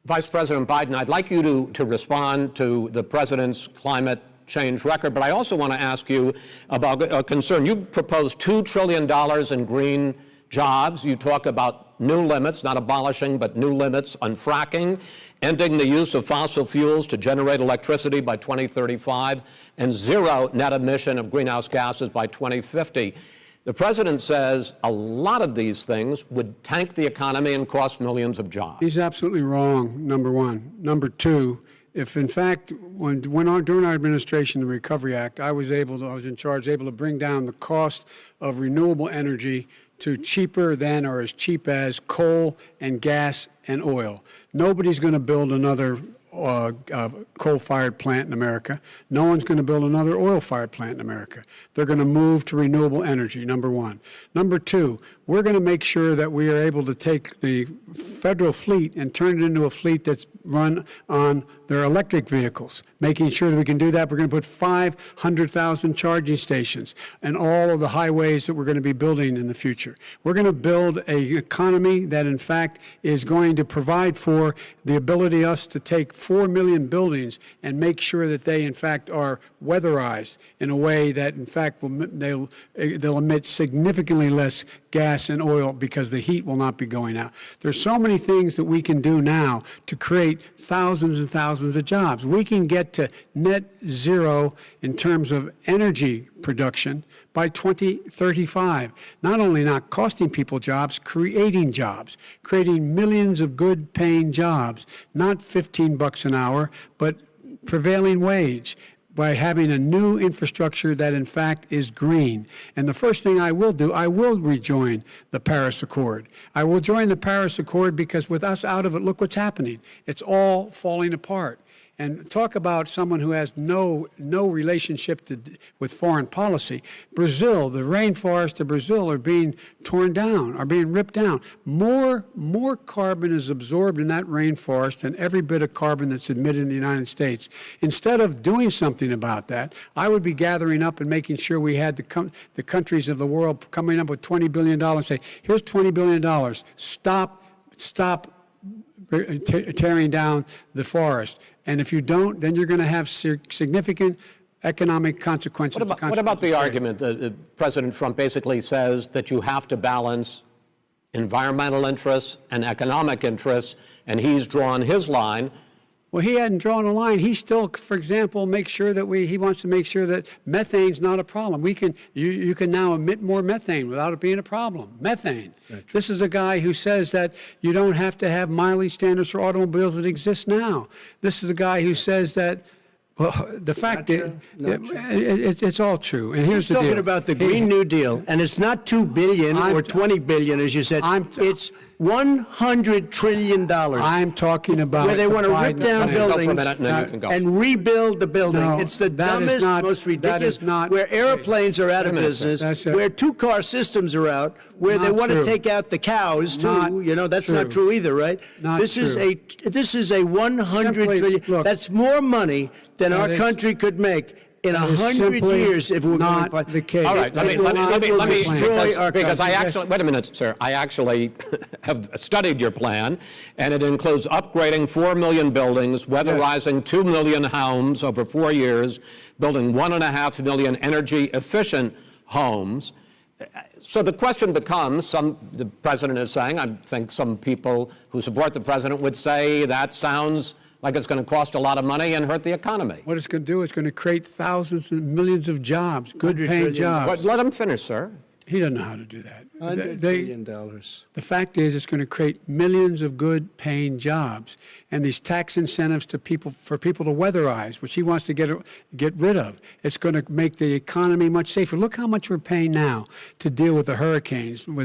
Vice President Biden, I'd like you to respond to the president's climate change record, but I also want to ask you about a concern. You proposed $2 trillion in green jobs. You talk about new limits, not abolishing, but new limits on fracking, ending the use of fossil fuels to generate electricity by 2035, and zero net emission of greenhouse gases by 2050. The president says a lot of these things would tank the economy and cost millions of jobs.
He's absolutely wrong, number one. Number two, if in fact, during our administration, the Recovery Act, I was in charge, able to bring down the cost of renewable energy to cheaper than or as cheap as coal and gas and oil. Nobody's going to build another coal-fired plant in America. No one's going to build another oil-fired plant in America. They're going to move to renewable energy, number one. Number two, we're going to make sure that we are able to take the federal fleet and turn it into a fleet that's run on their electric vehicles. Making sure that we can do that, we're going to put 500,000 charging stations and all of the highways that we're going to be building in the future. We're going to build an economy that, in fact, is going to provide for the ability of us to take 4 million buildings and make sure that they, in fact, are weatherized in a way that, in fact, they'll emit significantly less gas and oil because the heat will not be going out. There's so many things that we can do now to create thousands and thousands of jobs. We can get to net zero in terms of energy production by 2035. Not only not costing people jobs, creating millions of good paying jobs, not $15 an hour, but prevailing wage, by having a new infrastructure that, in fact, is green. And the first thing I will do, I will rejoin the Paris Accord. I will join the Paris Accord because with us out of it, look what's happening. It's all falling apart. And talk about someone who has no relationship with foreign policy. Brazil, the rainforests of Brazil are being torn down, are being ripped down. More carbon is absorbed in that rainforest than every bit of carbon that's emitted in the United States. Instead of doing something about that, I would be gathering up and making sure we had the countries of the world coming up with $20 billion and say, here's $20 billion. Stop tearing down the forest. And if you don't, then you're going to have significant economic consequences.
What about the argument that President Trump basically says that you have to balance environmental interests and economic interests, and he's drawn his line?
Well, he hadn't drawn a line. He still, for example, he wants to make sure that methane's not a problem. You can now emit more methane without it being a problem. Methane. This is a guy who says that you don't have to have mileage standards for automobiles that exist now. This is the guy who says that, well, the fact that it's all true. And here's the deal.
He's talking about the Green New Deal, and it's not $2 billion or $20 billion, as you said. It's $100 trillion.
I'm talking about
where they want to rip
Biden
down
plan.
Go for a
buildings
minute, and then you can go.
and rebuild the building.
No,
It's the
that is
dumbest,
not-
most
that is
ridiculous,
not-
where airplanes are out of
Wait a minute, sir.
business,
That's a-
where two-car systems are out, where they
Not
want to
true.
take out the cows, too.
Not
That's not
true.
true either, right?
Not
this is
true.
this is a $100
Simply,
trillion.
look,
That's more money than
that
our
is-
country could make in
that is
100
simply
years if we're
not
going to
the case.
All right, let me
destroy our
because I
country.
actually, wait a minute, sir. I actually have studied your plan, and it includes upgrading 4 million buildings, weatherizing 2 million homes over 4 years, building 1.5 million energy-efficient homes. So the question becomes, the president is saying, I think some people who support the president would say that sounds like it's going to cost a lot of money and hurt the economy.
What it's going to do is going to create thousands and millions of jobs, good-paying jobs.
Let him finish, sir.
He doesn't know how to do that.
$100 billion.
The fact is, it's going to create millions of good-paying jobs, and these tax incentives for people to weatherize, which he wants to get rid of. It's going to make the economy much safer. Look how much we're paying now to deal with the hurricanes. By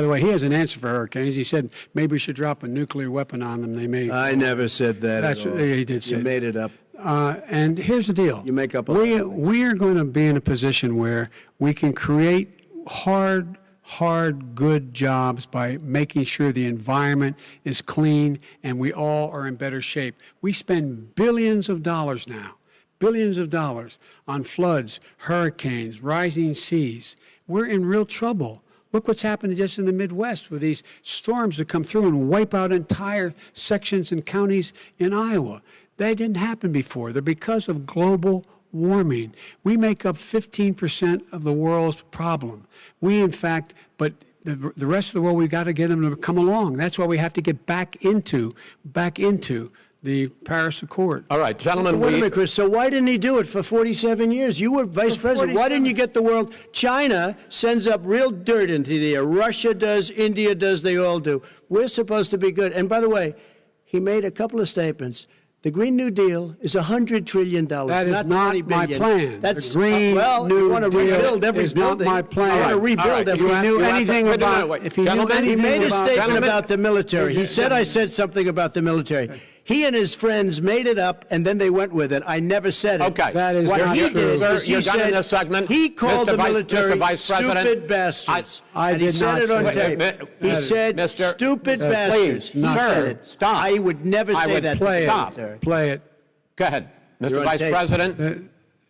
the way, he has an answer for hurricanes. He said maybe we should drop a nuclear weapon on them. They may.
I never said that
That's
at all.
what he did say.
You made it up.
And here's the deal.
You make up a lot of things.
We are going to be in a position where we can create hard, good jobs by making sure the environment is clean and we all are in better shape. We spend billions of dollars now, on floods, hurricanes, rising seas. We're in real trouble. Look what's happened just in the Midwest with these storms that come through and wipe out entire sections and counties in Iowa. That didn't happen before. They're because of global warming. We make up 15% of the world's problem. We, in fact, but the rest of the world, we've got to get them to come along. That's why we have to get back into the Paris Accord.
All right, gentlemen.
Wait a minute, Chris. So why didn't he do it for 47 years? You were vice president. Why didn't you get the world? China sends up real dirt into the air. Russia does. India does. They all do. We're supposed to be good. And by the way, he made a couple of statements. The Green New Deal is $100 trillion.
That is
not
not
$20
my
billion.
plan.
That's
the Green New
you want to
Deal
rebuild every
is
building.
not my plan.
You want to rebuild every
If he knew anything about,
wait.
if he knew
Gentlemen,
anything
He made a
about,
statement about the military. He said I said something about the military. He and his friends made it up, and then they went with it. I never said it.
Okay.
That is
What
not
he
true.
did
Sir,
is he
you're done in
said
this segment.
he called the military
Mr. Vice President,
stupid bastards.
I
and he
did
said
not
it on
say
tape.
that.
He said
Mr.
stupid
Please,
bastards. He
sir,
said it.
stop.
I would never
I
say
would
that.
play
to the
Stop.
military.
play it.
Go ahead.
You're
Mr.
on
Vice
tape.
President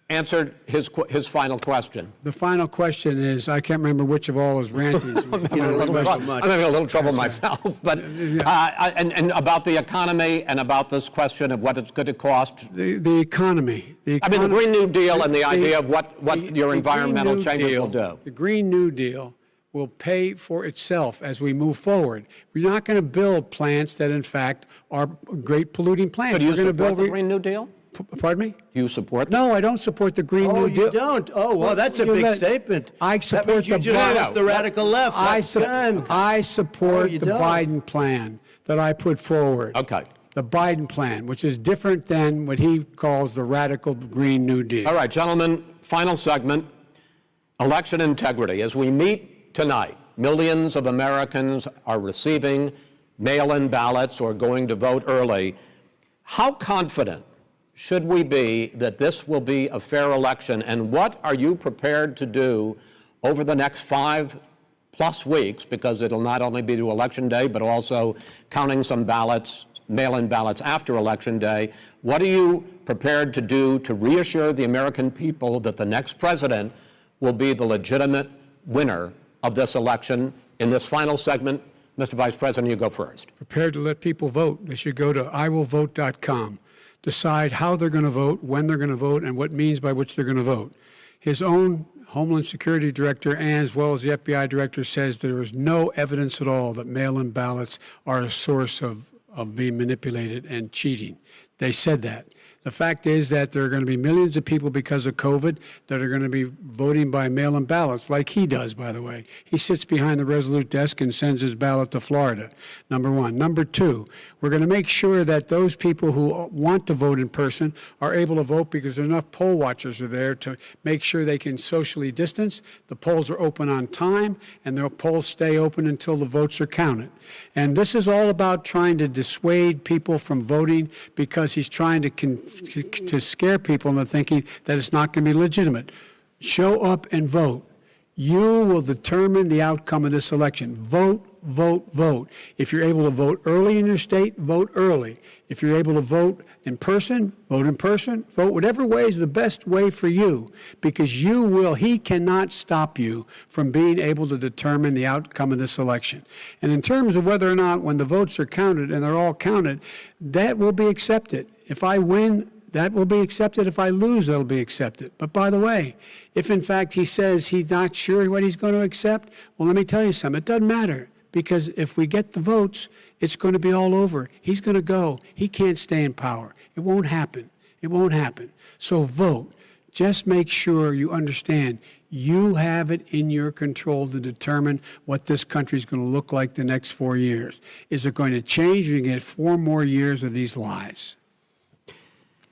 answered his final question.
The final question is, I can't remember which of all his rantings.
You don't remember much.
I'm having a little trouble myself, but and about the economy and about this question of what it's going to cost.
The economy.
I mean, the Green New Deal and the idea of what your
the
environmental
Green New
changes
Deal,
will do.
The Green New Deal will pay for itself as we move forward. We're not going to build plants that, in fact, are great polluting plants.
So do you
We're going to
support
build
the Green New Deal?
Pardon me?
Do you support
No, I don't support the Green
Oh,
New Deal.
you don't? Oh, well, that's a
You
big
let-
statement.
I
That
support
means you
the
just
Biden-
lost the radical left.
I
Oh,
support
you
the
don't.
Biden plan that I put forward.
Okay.
The Biden plan, which is different than what he calls the radical Green New Deal.
All right, gentlemen, final segment, election integrity. As we meet tonight, millions of Americans are receiving mail-in ballots or going to vote early. How confident should we be that this will be a fair election, and what are you prepared to do over the next 5+ weeks, because it'll not only be to Election Day, but also counting some ballots, mail-in ballots after Election Day. What are you prepared to do to reassure the American people that the next president will be the legitimate winner of this election? In this final segment, Mr. Vice President, you go first.
Prepared to let people vote. They should go to iwillvote.com. Decide how they're going to vote, when they're going to vote, and what means by which they're going to vote. His own Homeland Security Director, and as well as the FBI Director, says there is no evidence at all that mail-in ballots are a source of being manipulated and cheating. They said that. The fact is that there are going to be millions of people because of COVID that are going to be voting by mail-in ballots, like he does, by the way. He sits behind the Resolute desk and sends his ballot to Florida, number one. Number two, we're going to make sure that those people who want to vote in person are able to vote because enough poll watchers are there to make sure they can socially distance. The polls are open on time, and the polls stay open until the votes are counted. And this is all about trying to dissuade people from voting because he's trying to scare people into thinking that it's not going to be legitimate. Show up and vote. You will determine the outcome of this election. Vote, vote, vote. If you're able to vote early in your state, vote early. If you're able to vote in person, vote in person. Vote whatever way is the best way for you, because he cannot stop you from being able to determine the outcome of this election. And in terms of whether or not when the votes are counted, and they're all counted, that will be accepted. If I win, that will be accepted. If I lose, that'll be accepted. But by the way, if in fact he says he's not sure what he's going to accept, well, let me tell you something. It doesn't matter, because if we get the votes, it's going to be all over. He's going to go. He can't stay in power. It won't happen. It won't happen. So vote. Just make sure you understand you have it in your control to determine what this country is going to look like the next 4 years. Is it going to change? You're going to get 4 more years of these lies.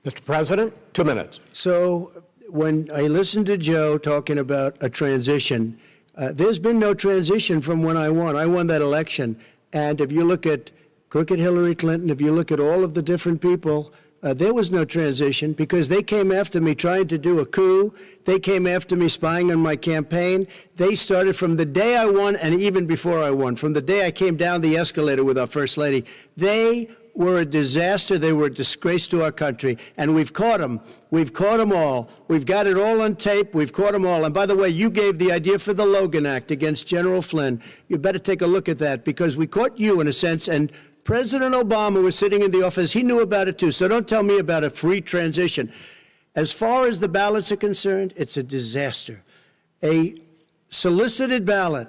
Mr. President, 2 minutes.
So when I listened to Joe talking about a transition, there's been no transition from when I won. I won that election. And if you look at crooked Hillary Clinton, if you look at all of the different people, there was no transition because they came after me trying to do a coup. They came after me spying on my campaign. They started from the day I won and even before I won, from the day I came down the escalator with our First Lady. They were a disaster. They were a disgrace to our country. And we've caught them. We've caught them all. We've got it all on tape. We've caught them all. And by the way, you gave the idea for the Logan Act against General Flynn. You better take a look at that, because we caught you in a sense. And President Obama was sitting in the office. He knew about it too. So don't tell me about a free transition. As far as the ballots are concerned, it's a disaster. A solicited ballot,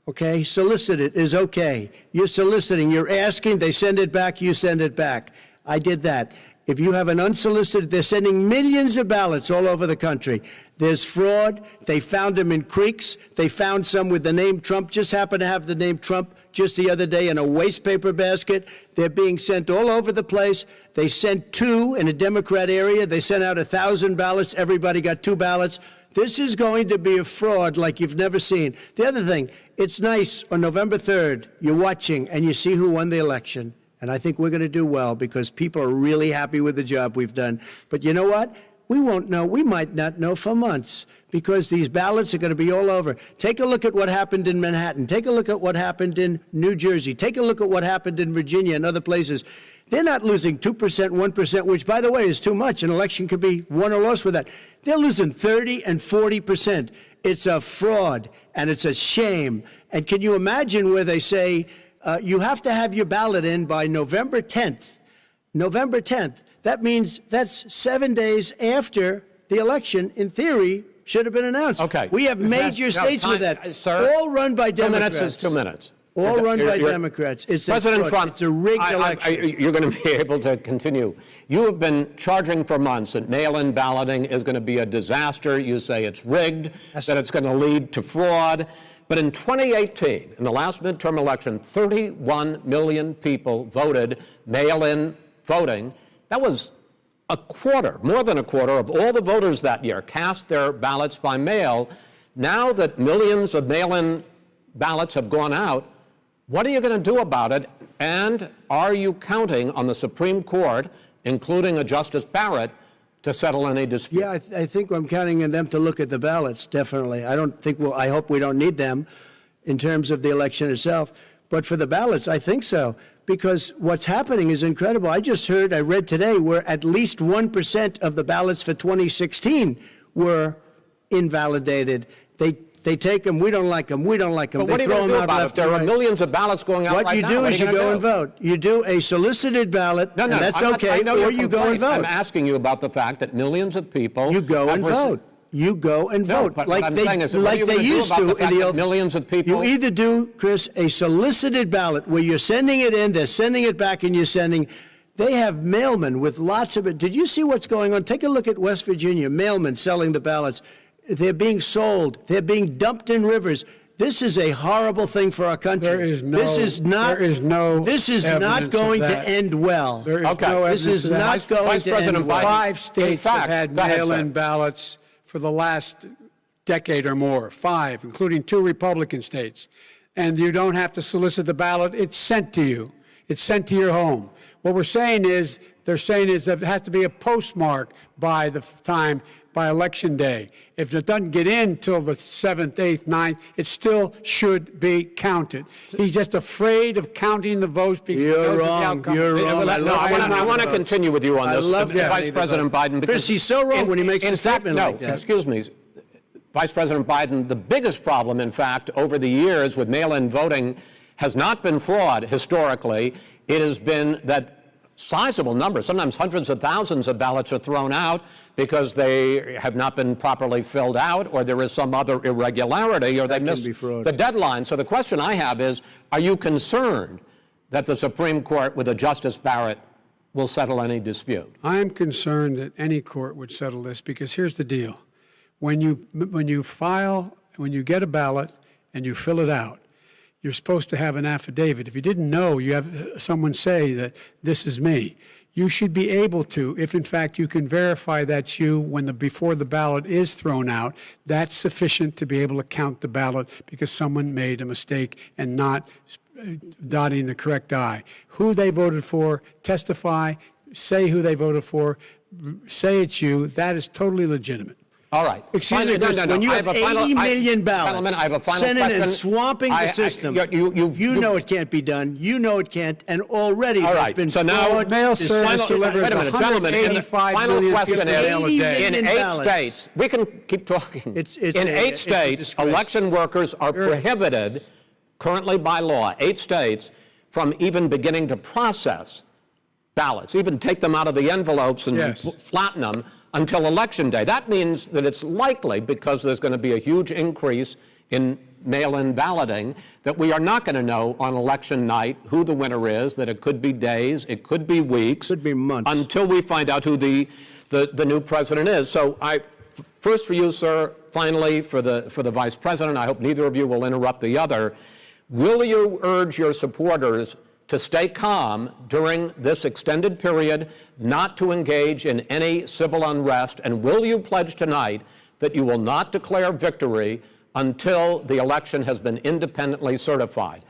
okay, solicited is okay. You're soliciting, you're asking, they send it back, you send it back. I did that. If you have an unsolicited, they're sending millions of ballots all over the country. There's fraud. They found them in creeks. They found some with the name Trump, just happened to have the name Trump just the other day in a waste paper basket. They're being sent all over the place. They sent 2 in a Democrat area. They sent out 1,000 ballots. Everybody got 2 ballots. This is going to be a fraud like you've never seen. The other thing, it's nice on November 3rd, you're watching and you see who won the election. And I think we're going to do well because people are really happy with the job we've done. But you know what? We won't know. We might not know for months because these ballots are going to be all over. Take a look at what happened in Manhattan. Take a look at what happened in New Jersey. Take a look at what happened in Virginia and other places. They're not losing 2%, 1%, which, by the way, is too much. An election could be won or lost with that. They're losing 30 and 40%. It's a fraud, and it's a shame. And can you imagine where they say you have to have your ballot in by November 10th? November 10th. That means that's 7 days after the election, in theory, should have been announced.
Okay.
We have major states with that.
Sir,
all run by Democrats.
2 minutes is 2 minutes.
All run by Democrats. It's
President Trump,
it's a rigged election.
You're going to be able to continue. You have been charging for months that mail-in balloting is going to be a disaster. You say it's rigged, that it's going to lead to fraud. But in 2018, in the last midterm election, 31 million people voted mail-in voting. That was a quarter, more than a quarter of all the voters that year cast their ballots by mail. Now that millions of mail-in ballots have gone out, what are you going to do about it? And are you counting on the Supreme Court, including a Justice Barrett, to settle any dispute?
Yeah, I think I'm counting on them to look at the ballots, definitely. I hope we don't need them in terms of the election itself. But for the ballots, I think so, because what's happening is incredible. I read today, where at least 1% of the ballots for 2016 were invalidated. They take them, we don't like them, we don't like them.
But what are you going to do about it? There are millions of ballots going out right now.
What you do is you go and vote. You do a solicited ballot, and that's okay, or you go and vote.
I'm asking you about the fact that millions of people...
You go and vote. You go and vote.
But like they
used to in the
millions of people...
You either do, Chris, a solicited ballot where you're sending it in, they're sending it back, and you're sending... They have mailmen with lots of it. Did you see what's going on? Take a look at West Virginia, mailmen selling the ballots. They're being sold. They're being dumped in rivers. This is a horrible thing for our country. This is not going to end well.
There is no evidence
this is not going to end well.
5 states have had mail-in ballots for the last decade or more. 5, including 2 Republican states. And you don't have to solicit the ballot. It's sent to you. It's sent to your home. What they're saying is that it has to be a postmark by election day. If it doesn't get in till the 7th, 8th, 9th, it still should be counted. He's just afraid of counting the votes because
You're wrong. You're wrong.
I want to continue with you on this, Vice President Biden. Because
Chris, he's so wrong when he makes a statement like that.
Excuse me. Vice President Biden, the biggest problem, in fact, over the years with mail-in voting has not been fraud historically. It has been that sizable numbers, sometimes hundreds of thousands of ballots are thrown out because they have not been properly filled out, or there is some other irregularity, or they missed the deadline. So the question I have is, are you concerned that the Supreme Court with a Justice Barrett will settle any dispute?
I am concerned that any court would settle this because here's the deal. When you get a ballot and you fill it out, you're supposed to have an affidavit. If you didn't know, you have someone say that this is me. You should be able to, if in fact you can verify that's you before the ballot is thrown out, that's sufficient to be able to count the ballot because someone made a mistake and not dotting the correct I. Who they voted for, testify, say who they voted for, say it's you, that is totally legitimate.
All right.
Excuse me, when you have 80 million ballots sent in and swamping the system, you know it can't be done. You know it can't, and already there's been fraud.
Mail service delivers 185 million pieces of mail a day.
In 8 states, we can keep talking. In 8 states, election workers are prohibited, currently by law, 8 states, from even beginning to process ballots, even take them out of the envelopes and flatten them until Election Day. That means that it's likely, because there's going to be a huge increase in mail-in balloting, that we are not going to know on election night who the winner is, that it could be days, it could be weeks,
could be months,
until we find out who the new president is. So first for you, sir, finally for the Vice President, I hope neither of you will interrupt the other. Will you urge your supporters to stay calm during this extended period, not to engage in any civil unrest, and will you pledge tonight that you will not declare victory until the election has been independently certified?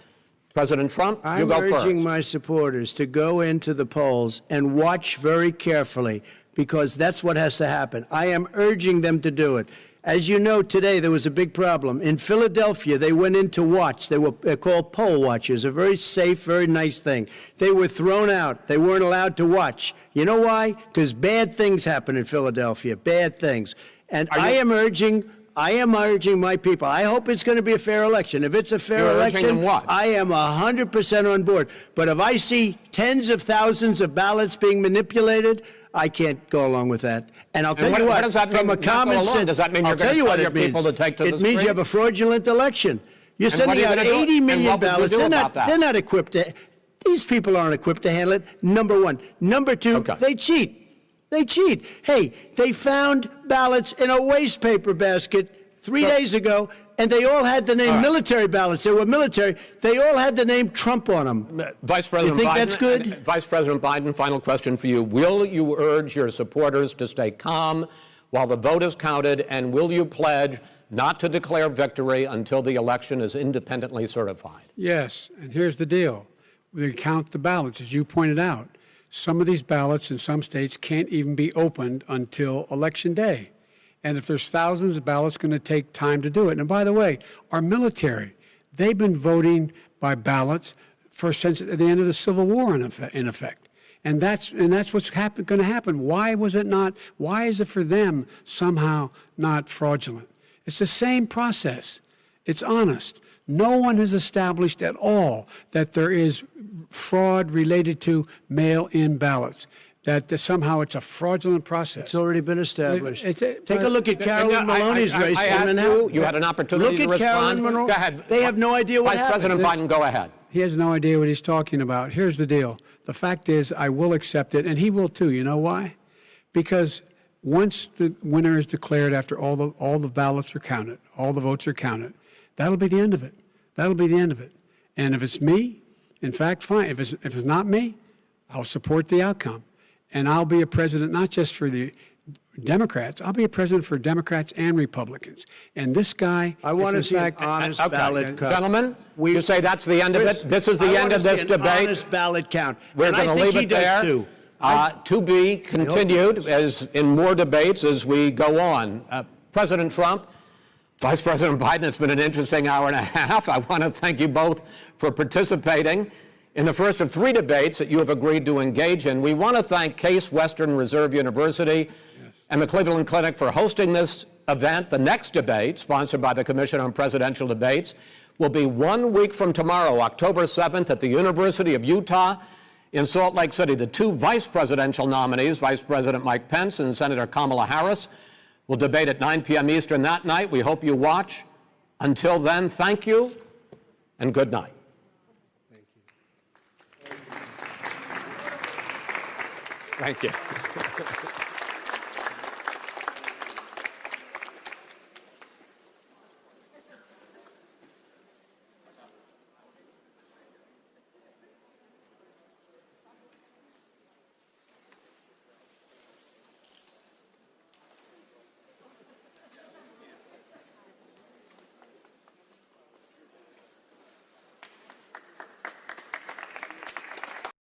President Trump, you go first.
I'm urging my supporters to go into the polls and watch very carefully, because that's what has to happen. I am urging them to do it. As you know, today there was a big problem. In Philadelphia, they went in to watch. They're called poll watchers, a very safe, very nice thing. They were thrown out. They weren't allowed to watch. You know why? Because bad things happen in Philadelphia, bad things. And I am urging my people. I hope it's going to be a fair election. If it's a fair election, I am 100% on board. But if I see tens of thousands of ballots being manipulated, I can't go along with that. And I'll tell you what, from a common sense,
does that mean you're going to tell your people to take to the street?
It means you have a fraudulent election. You're sending out 80 million ballots. They're not equipped to. These people aren't equipped to handle it. Number one. Number two, they cheat. They cheat. Hey, they found ballots in a waste paper basket 3 days ago, and they all had the name military ballots. They were military. They all had the name Trump on them.
Vice President
you think
Biden,
that's good?
Vice President Biden, final question for you. Will you urge your supporters to stay calm while the vote is counted, and will you pledge not to declare victory until the election is independently certified?
Yes, and here's the deal. We count the ballots, as you pointed out. Some of these ballots in some states can't even be opened until Election Day. And if there's thousands of ballots, it's going to take time to do it. And by the way, our military, they've been voting by ballots since the end of the Civil War, in effect. And that's what's going to happen. Why is it for them somehow not fraudulent? It's the same process. It's honest. No one has established at all that there is fraud related to mail-in ballots, that somehow it's a fraudulent process.
It's already been established. Take a look at Carolyn Maloney's race.
You had an opportunity to respond.
Look at Carolyn Maloney.
Go ahead.
They have no idea what happened.
Vice President Biden, go ahead.
He has no idea what he's talking about. Here's the deal. The fact is, I will accept it, and he will too. You know why? Because once the winner is declared after all the ballots are counted, all the votes are counted, that'll be the end of it. That'll be the end of it. And if it's me, in fact, fine. If it's not me, I'll support the outcome. And I'll be a president not just for the Democrats. I'll be a president for Democrats and Republicans. And this guy,
I want to see an honest ballot count.
Gentlemen, you say that's the end of it? This is the end of this debate?
Honest ballot count.
We're going to leave it there.
Too.
To be continued as in more debates as we go on. President Trump, Vice President Biden, it's been an interesting hour and a half. I want to thank you both for participating in the first of 3 debates that you have agreed to engage in. We want to thank Case Western Reserve University and the Cleveland Clinic for hosting this event. The next debate, sponsored by the Commission on Presidential Debates, will be 1 week from tomorrow, October 7th, at the University of Utah in Salt Lake City. The 2 vice presidential nominees, Vice President Mike Pence and Senator Kamala Harris, will debate at 9 p.m. Eastern that night. We hope you watch. Until then, thank you and good night. Thank you.